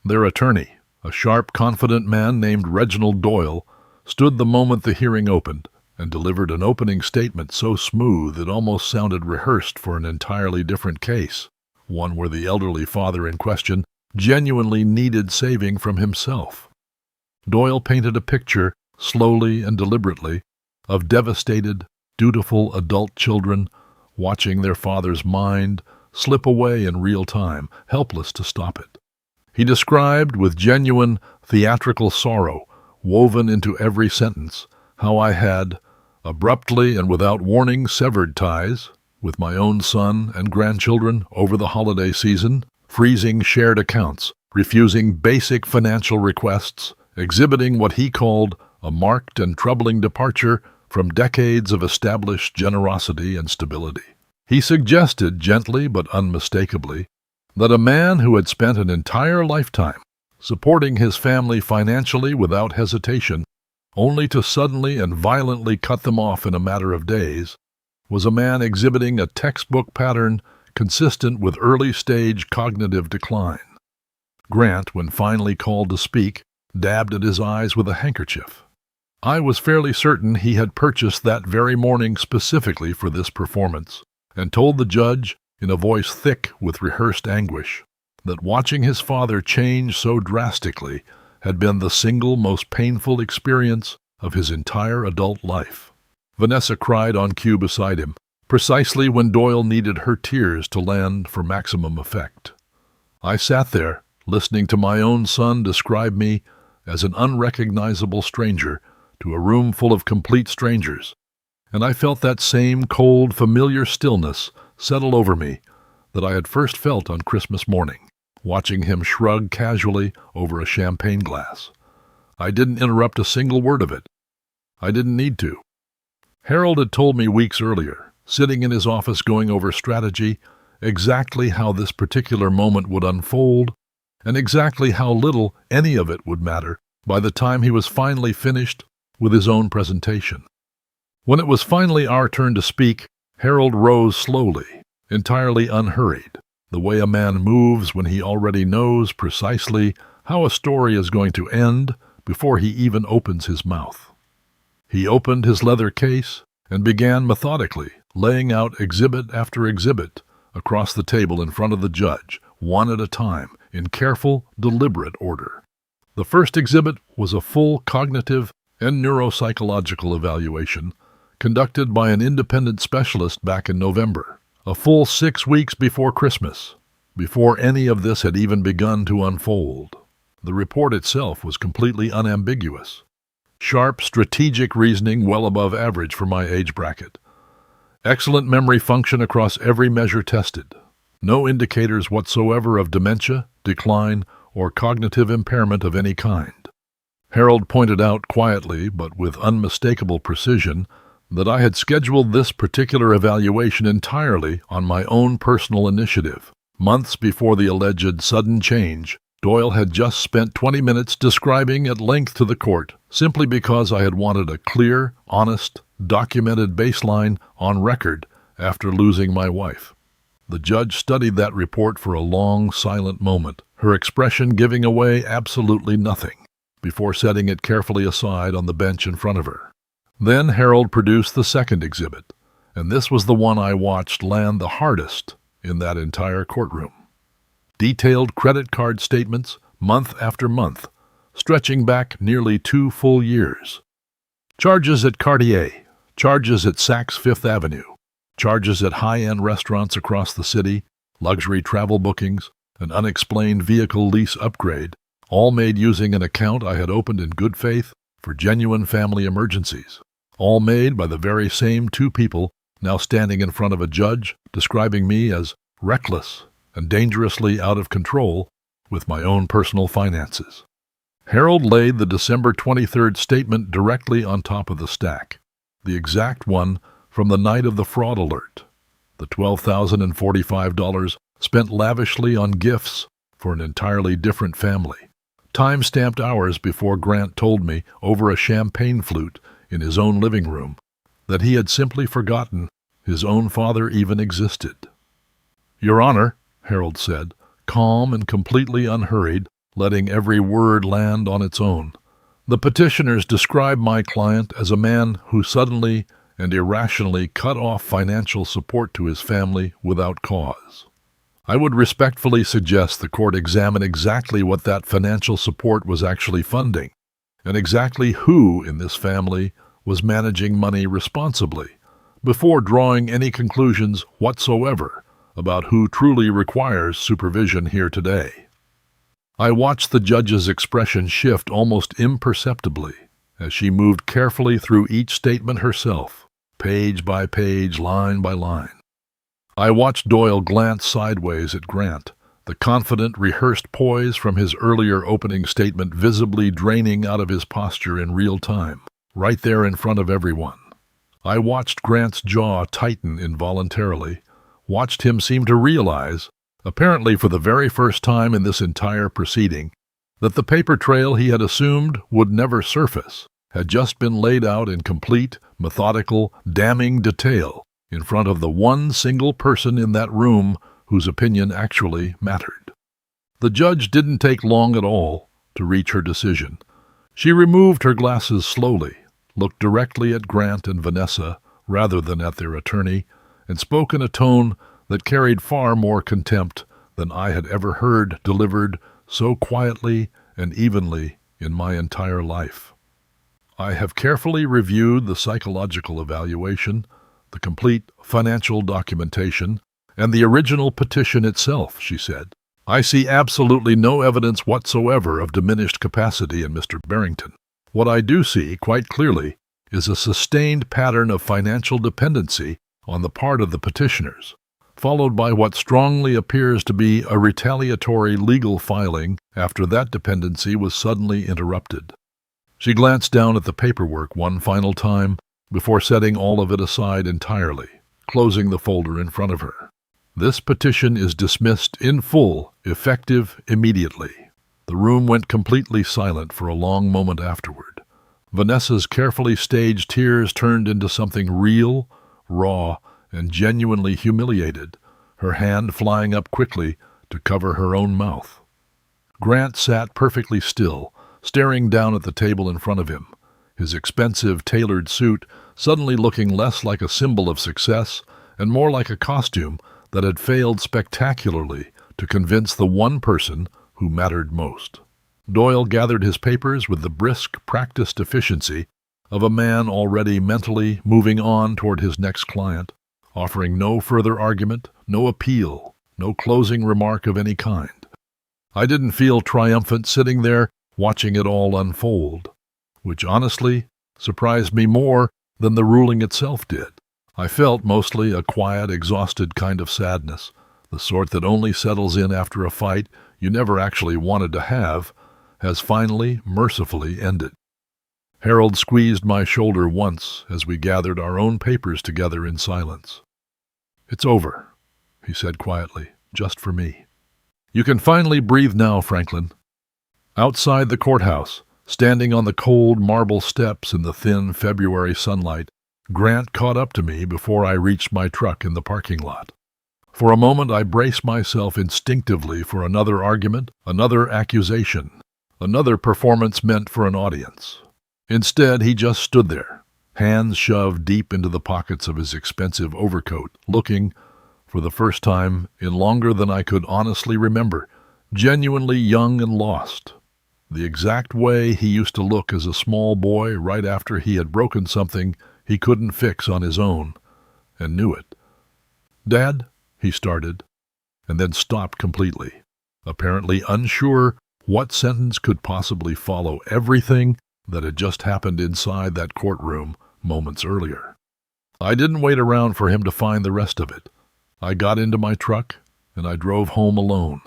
Their attorney, a sharp, confident man named Reginald Doyle, stood the moment the hearing opened and delivered an opening statement so smooth it almost sounded rehearsed for an entirely different case, one where the elderly father in question genuinely needed saving from himself. Doyle painted a picture, slowly and deliberately, of devastated, dutiful adult children watching their father's mind slip away in real time, helpless to stop it. He described with genuine theatrical sorrow woven into every sentence how I had, abruptly and without warning, severed ties with my own son and grandchildren over the holiday season, freezing shared accounts, refusing basic financial requests, exhibiting what he called a marked and troubling departure from decades of established generosity and stability. He suggested, gently but unmistakably, that a man who had spent an entire lifetime supporting his family financially without hesitation, only to suddenly and violently cut them off in a matter of days, was a man exhibiting a textbook pattern consistent with early-stage cognitive decline. Grant, when finally called to speak, dabbed at his eyes with a handkerchief. I was fairly certain he had purchased that very morning specifically for this performance, and told the judge, in a voice thick with rehearsed anguish, that watching his father change so drastically had been the single most painful experience of his entire adult life. Vanessa cried on cue beside him, precisely when Doyle needed her tears to land for maximum effect. I sat there, listening to my own son describe me as an unrecognizable stranger to a room full of complete strangers, and I felt that same cold, familiar stillness settle over me that I had first felt on Christmas morning, watching him shrug casually over a champagne glass. I didn't interrupt a single word of it. I didn't need to. Harold had told me weeks earlier, sitting in his office going over strategy, exactly how this particular moment would unfold, and exactly how little any of it would matter by the time he was finally finished with his own presentation. When it was finally our turn to speak, Harold rose slowly, entirely unhurried, the way a man moves when he already knows precisely how a story is going to end before he even opens his mouth. He opened his leather case and began methodically laying out exhibit after exhibit across the table in front of the judge, one at a time, in careful, deliberate order. The first exhibit was a full cognitive and neuropsychological evaluation conducted by an independent specialist back in November, a full 6 weeks before Christmas, before any of this had even begun to unfold. The report itself was completely unambiguous. Sharp, strategic reasoning well above average for my age bracket. Excellent memory function across every measure tested. No indicators whatsoever of dementia, decline, or cognitive impairment of any kind. Harold pointed out quietly, but with unmistakable precision, that I had scheduled this particular evaluation entirely on my own personal initiative. Months before the alleged sudden change, Doyle had just spent 20 minutes describing at length to the court, simply because I had wanted a clear, honest, documented baseline on record after losing my wife. The judge studied that report for a long, silent moment, her expression giving away absolutely nothing, before setting it carefully aside on the bench in front of her. Then Harold produced the second exhibit, and this was the one I watched land the hardest in that entire courtroom. Detailed credit card statements, month after month, stretching back nearly 2 full years. Charges at Cartier, charges at Saks Fifth Avenue, charges at high-end restaurants across the city, luxury travel bookings, an unexplained vehicle lease upgrade, all made using an account I had opened in good faith for genuine family emergencies, all made by the very same 2 people now standing in front of a judge describing me as reckless and dangerously out of control with my own personal finances. Harold laid the December 23rd statement directly on top of the stack, the exact one from the night of the fraud alert, the $12,045 spent lavishly on gifts for an entirely different family, time-stamped hours before Grant told me over a champagne flute in his own living room that he had simply forgotten his own father even existed. "Your Honor," Harold said, calm and completely unhurried, letting every word land on its own, "the petitioners describe my client as a man who suddenly and irrationally cut off financial support to his family without cause. I would respectfully suggest the court examine exactly what that financial support was actually funding, and exactly who in this family was managing money responsibly, before drawing any conclusions whatsoever about who truly requires supervision here today." I watched the judge's expression shift almost imperceptibly as she moved carefully through each statement herself, page by page, line by line. I watched Doyle glance sideways at Grant, the confident, rehearsed poise from his earlier opening statement visibly draining out of his posture in real time, right there in front of everyone. I watched Grant's jaw tighten involuntarily, watched him seem to realize, apparently for the very first time in this entire proceeding, that the paper trail he had assumed would never surface had just been laid out in complete, methodical, damning detail in front of the one single person in that room whose opinion actually mattered. The judge didn't take long at all to reach her decision. She removed her glasses slowly, looked directly at Grant and Vanessa rather than at their attorney, and spoke in a tone that carried far more contempt than I had ever heard delivered so quietly and evenly in my entire life. I have carefully reviewed the psychological evaluation, the complete financial documentation, and the original petition itself, she said. I see absolutely no evidence whatsoever of diminished capacity in Mr. Barrington. What I do see, quite clearly, is a sustained pattern of financial dependency on the part of the petitioners, followed by what strongly appears to be a retaliatory legal filing after that dependency was suddenly interrupted. She glanced down at the paperwork one final time before setting all of it aside entirely, closing the folder in front of her. This petition is dismissed in full, effective immediately. The room went completely silent for a long moment afterward. Vanessa's carefully staged tears turned into something real, raw, and genuinely humiliated, her hand flying up quickly to cover her own mouth. Grant sat perfectly still, staring down at the table in front of him, his expensive tailored suit suddenly looking less like a symbol of success and more like a costume that had failed spectacularly to convince the one person who mattered most. Doyle gathered his papers with the brisk, practiced efficiency of a man already mentally moving on toward his next client, offering no further argument, no appeal, no closing remark of any kind. I didn't feel triumphant sitting there watching it all unfold, which honestly surprised me more than the ruling itself did. I felt mostly a quiet, exhausted kind of sadness, the sort that only settles in after a fight you never actually wanted to have has finally, mercifully ended. Harold squeezed my shoulder once as we gathered our own papers together in silence. "It's over," he said quietly, "just for me. You can finally breathe now, Franklin." Outside the courthouse, standing on the cold marble steps in the thin February sunlight, Grant caught up to me before I reached my truck in the parking lot. For a moment I braced myself instinctively for another argument, another accusation, another performance meant for an audience. Instead, he just stood there, hands shoved deep into the pockets of his expensive overcoat, looking, for the first time in longer than I could honestly remember, genuinely young and lost. The exact way he used to look as a small boy right after he had broken something he couldn't fix on his own, and knew it. "Dad," he started, and then stopped completely, apparently unsure what sentence could possibly follow everything that had just happened inside that courtroom moments earlier. I didn't wait around for him to find the rest of it. I got into my truck, and I drove home alone,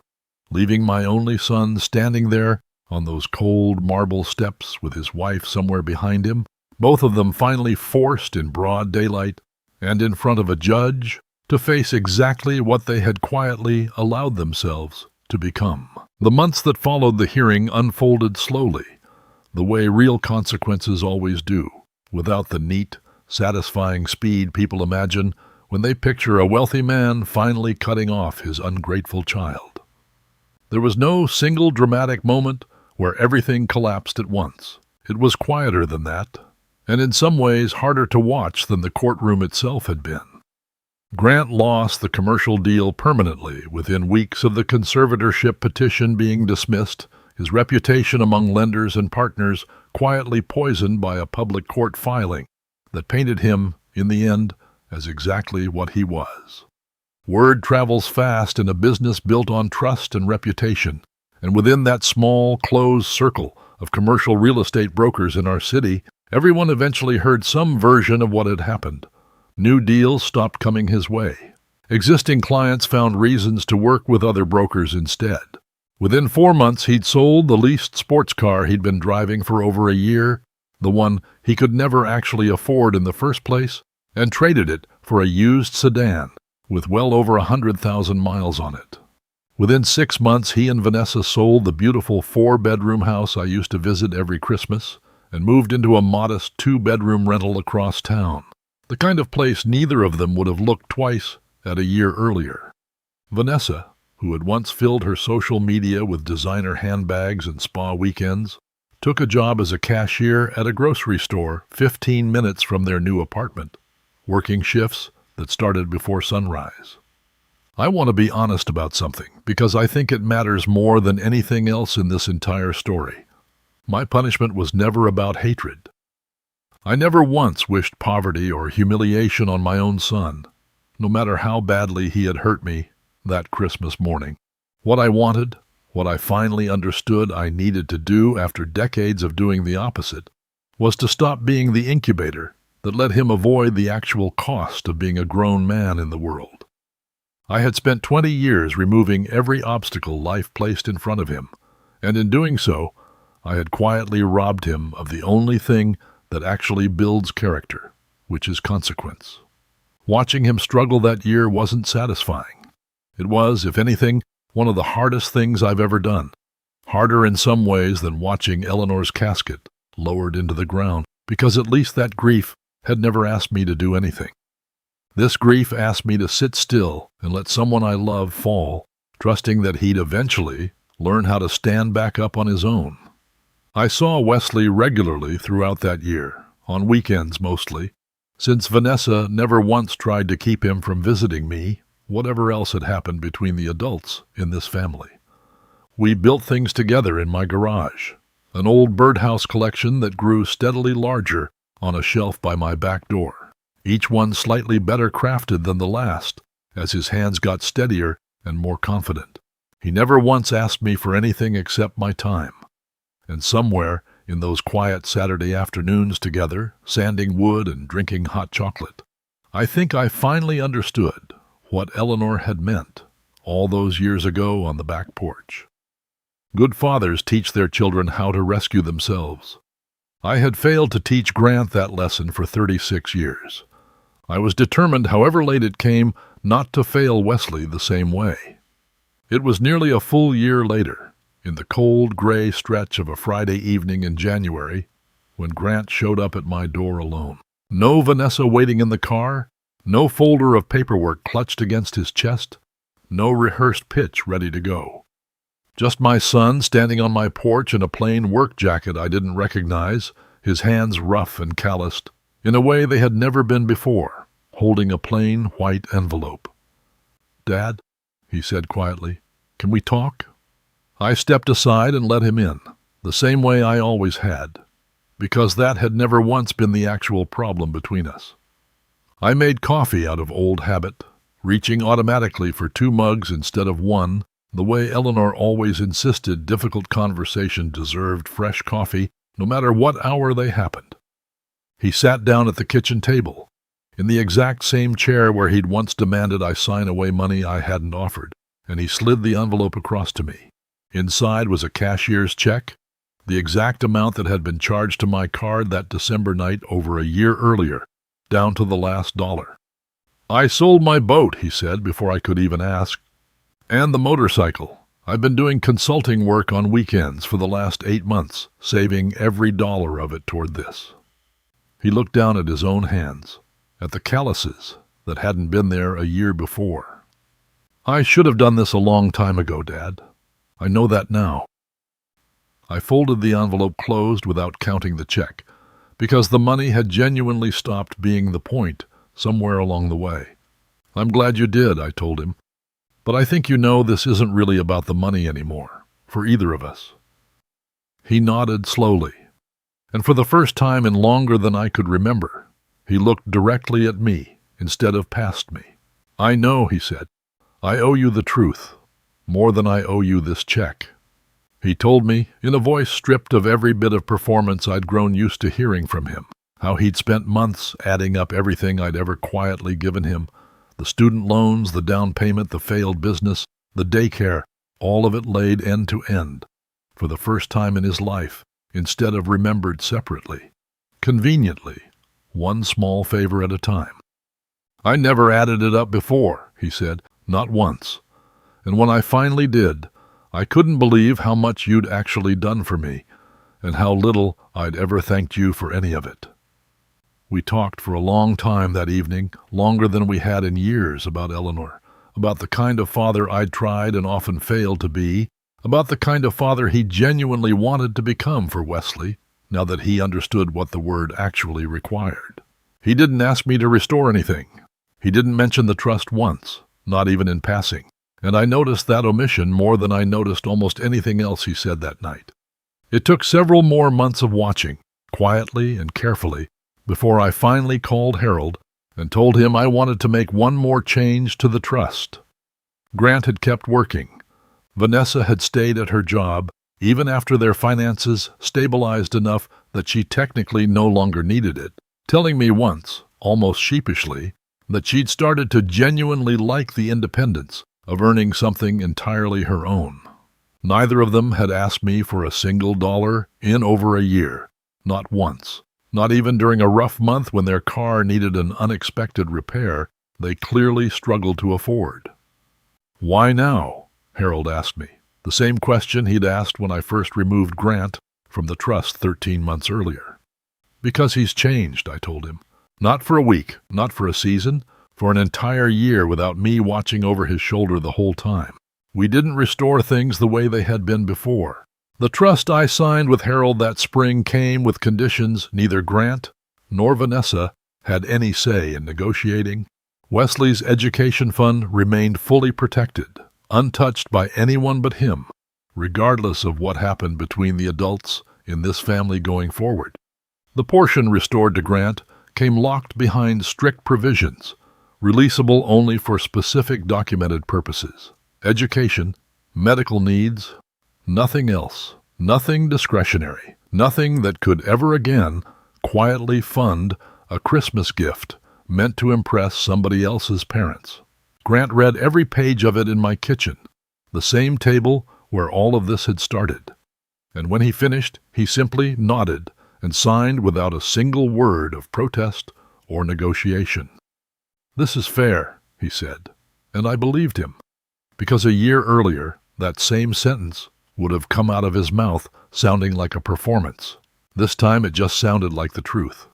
leaving my only son standing there on those cold marble steps with his wife somewhere behind him, both of them finally forced in broad daylight and in front of a judge to face exactly what they had quietly allowed themselves to become. The months that followed the hearing unfolded slowly, the way real consequences always do, without the neat, satisfying speed people imagine when they picture a wealthy man finally cutting off his ungrateful child. There was no single dramatic moment where everything collapsed at once. It was quieter than that, and in some ways harder to watch than the courtroom itself had been. Grant lost the commercial deal permanently within weeks of the conservatorship petition being dismissed, his reputation among lenders and partners quietly poisoned by a public court filing that painted him, in the end, as exactly what he was. Word travels fast in a business built on trust and reputation, and within that small, closed circle of commercial real estate brokers in our city, everyone eventually heard some version of what had happened. New deals stopped coming his way. Existing clients found reasons to work with other brokers instead. Within 4 months, he'd sold the leased sports car he'd been driving for over a year, the one he could never actually afford in the first place, and traded it for a used sedan with well over 100,000 miles on it. Within 6 months, he and Vanessa sold the beautiful 4-bedroom house I used to visit every Christmas and moved into a modest 2-bedroom rental across town, the kind of place neither of them would have looked twice at a year earlier. Vanessa, who had once filled her social media with designer handbags and spa weekends, took a job as a cashier at a grocery store 15 minutes from their new apartment, working shifts that started before sunrise. I want to be honest about something because I think it matters more than anything else in this entire story. My punishment was never about hatred. I never once wished poverty or humiliation on my own son, no matter how badly he had hurt me that Christmas morning. What I wanted, what I finally understood I needed to do after decades of doing the opposite, was to stop being the incubator that let him avoid the actual cost of being a grown man in the world. I had spent 20 years removing every obstacle life placed in front of him, and in doing so, I had quietly robbed him of the only thing that actually builds character, which is consequence. Watching him struggle that year wasn't satisfying. It was, if anything, one of the hardest things I've ever done, harder in some ways than watching Eleanor's casket lowered into the ground, because at least that grief had never asked me to do anything. This grief asked me to sit still and let someone I love fall, trusting that he'd eventually learn how to stand back up on his own. I saw Wesley regularly throughout that year, on weekends mostly, since Vanessa never once tried to keep him from visiting me, whatever else had happened between the adults in this family. We built things together in my garage, an old birdhouse collection that grew steadily larger on a shelf by my back door, each one slightly better crafted than the last as his hands got steadier and more confident. He never once asked me for anything except my time. And somewhere in those quiet Saturday afternoons together, sanding wood and drinking hot chocolate, I think I finally understood what Eleanor had meant all those years ago on the back porch. Good fathers teach their children how to rescue themselves. I had failed to teach Grant that lesson for 36 years. I was determined, however late it came, not to fail Wesley the same way. It was nearly a full year later, in the cold, gray stretch of a Friday evening in January, when Grant showed up at my door alone. No Vanessa waiting in the car, no folder of paperwork clutched against his chest, no rehearsed pitch ready to go. Just my son standing on my porch in a plain work jacket I didn't recognize, his hands rough and calloused, in a way they had never been before, holding a plain white envelope. "Dad," he said quietly, "can we talk?" I stepped aside and let him in, the same way I always had, because that had never once been the actual problem between us. I made coffee out of old habit, reaching automatically for 2 mugs instead of 1, the way Eleanor always insisted difficult conversation deserved fresh coffee, no matter what hour they happened. He sat down at the kitchen table, in the exact same chair where he'd once demanded I sign away money I hadn't offered, and he slid the envelope across to me. Inside was a cashier's check, the exact amount that had been charged to my card that December night over a year earlier, down to the last dollar. "I sold my boat," he said before I could even ask, "and the motorcycle. I've been doing consulting work on weekends for the last 8 months, saving every dollar of it toward this." He looked down at his own hands, at the calluses that hadn't been there a year before. "I should have done this a long time ago, Dad. I know that now." I folded the envelope closed without counting the check, because the money had genuinely stopped being the point somewhere along the way. "I'm glad you did," I told him, "but I think you know this isn't really about the money anymore, for either of us." He nodded slowly, and for the first time in longer than I could remember, he looked directly at me instead of past me. "I know," he said. "I owe you the truth. More than I owe you this check." He told me, in a voice stripped of every bit of performance I'd grown used to hearing from him, how he'd spent months adding up everything I'd ever quietly given him, the student loans, the down payment, the failed business, the daycare, all of it laid end to end, for the first time in his life, instead of remembered separately, conveniently, one small favor at a time. "I never added it up before," he said, "not once. And when I finally did, I couldn't believe how much you'd actually done for me, and how little I'd ever thanked you for any of it." We talked for a long time that evening, longer than we had in years, about Eleanor, about the kind of father I'd tried and often failed to be, about the kind of father he genuinely wanted to become for Wesley, now that he understood what the word actually required. He didn't ask me to restore anything. He didn't mention the trust once, not even in passing, and I noticed that omission more than I noticed almost anything else he said that night. It took several more months of watching, quietly and carefully, before I finally called Harold and told him I wanted to make one more change to the trust. Grant had kept working. Vanessa had stayed at her job, even after their finances stabilized enough that she technically no longer needed it, telling me once, almost sheepishly, that she'd started to genuinely like the independence of earning something entirely her own. Neither of them had asked me for a single dollar in over a year, not once. Not even during a rough month when their car needed an unexpected repair they clearly struggled to afford. "Why now?" Harold asked me, the same question he'd asked when I first removed Grant from the trust 13 months earlier. "Because he's changed," I told him. "Not for a week, not for a season, for an entire year without me watching over his shoulder the whole time. We didn't restore things the way they had been before. The trust I signed with Harold that spring came with conditions neither Grant nor Vanessa had any say in negotiating. Wesley's education fund remained fully protected, untouched by anyone but him, regardless of what happened between the adults in this family going forward. The portion restored to Grant came locked behind strict provisions, releasable only for specific documented purposes. Education, medical needs, nothing else, nothing discretionary, nothing that could ever again quietly fund a Christmas gift meant to impress somebody else's parents. Grant read every page of it in my kitchen, the same table where all of this had started. And when he finished, he simply nodded and signed without a single word of protest or negotiation. "This is fair," he said, and I believed him, because a year earlier, that same sentence would have come out of his mouth sounding like a performance. This time it just sounded like the truth.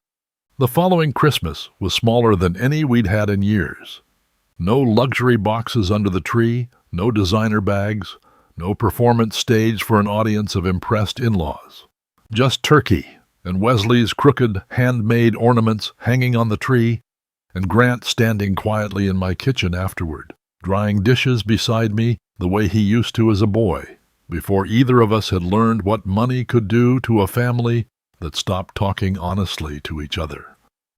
The following Christmas was smaller than any we'd had in years. No luxury boxes under the tree, no designer bags, no performance stage for an audience of impressed in-laws. Just turkey and Wesley's crooked handmade ornaments hanging on the tree, and Grant standing quietly in my kitchen afterward, drying dishes beside me the way he used to as a boy, before either of us had learned what money could do to a family that stopped talking honestly to each other.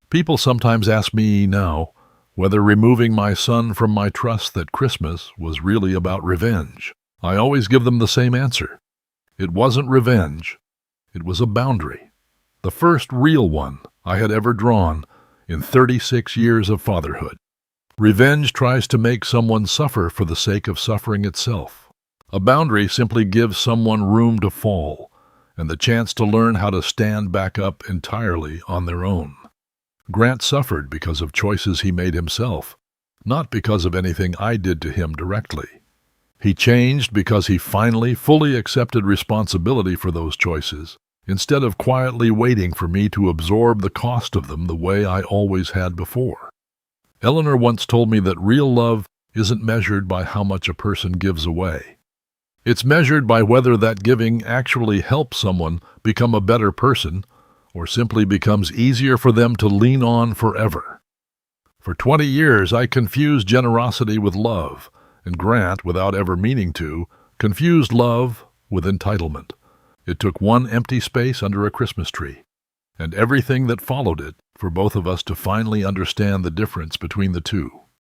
People sometimes ask me now whether removing my son from my trust that Christmas was really about revenge. I always give them the same answer. It wasn't revenge. It was a boundary. The first real one I had ever drawn in 36 years of fatherhood. Revenge tries to make someone suffer for the sake of suffering itself. A boundary simply gives someone room to fall and the chance to learn how to stand back up entirely on their own. Grant suffered because of choices he made himself, not because of anything I did to him directly. He changed because he finally fully accepted responsibility for those choices, instead of quietly waiting for me to absorb the cost of them the way I always had before. Eleanor once told me that real love isn't measured by how much a person gives away. It's measured by whether that giving actually helps someone become a better person or simply becomes easier for them to lean on forever. For 20 years, I confused generosity with love, and Grant, without ever meaning to, confused love with entitlement. It took one empty space under a Christmas tree, and everything that followed it, for both of us to finally understand the difference between the two.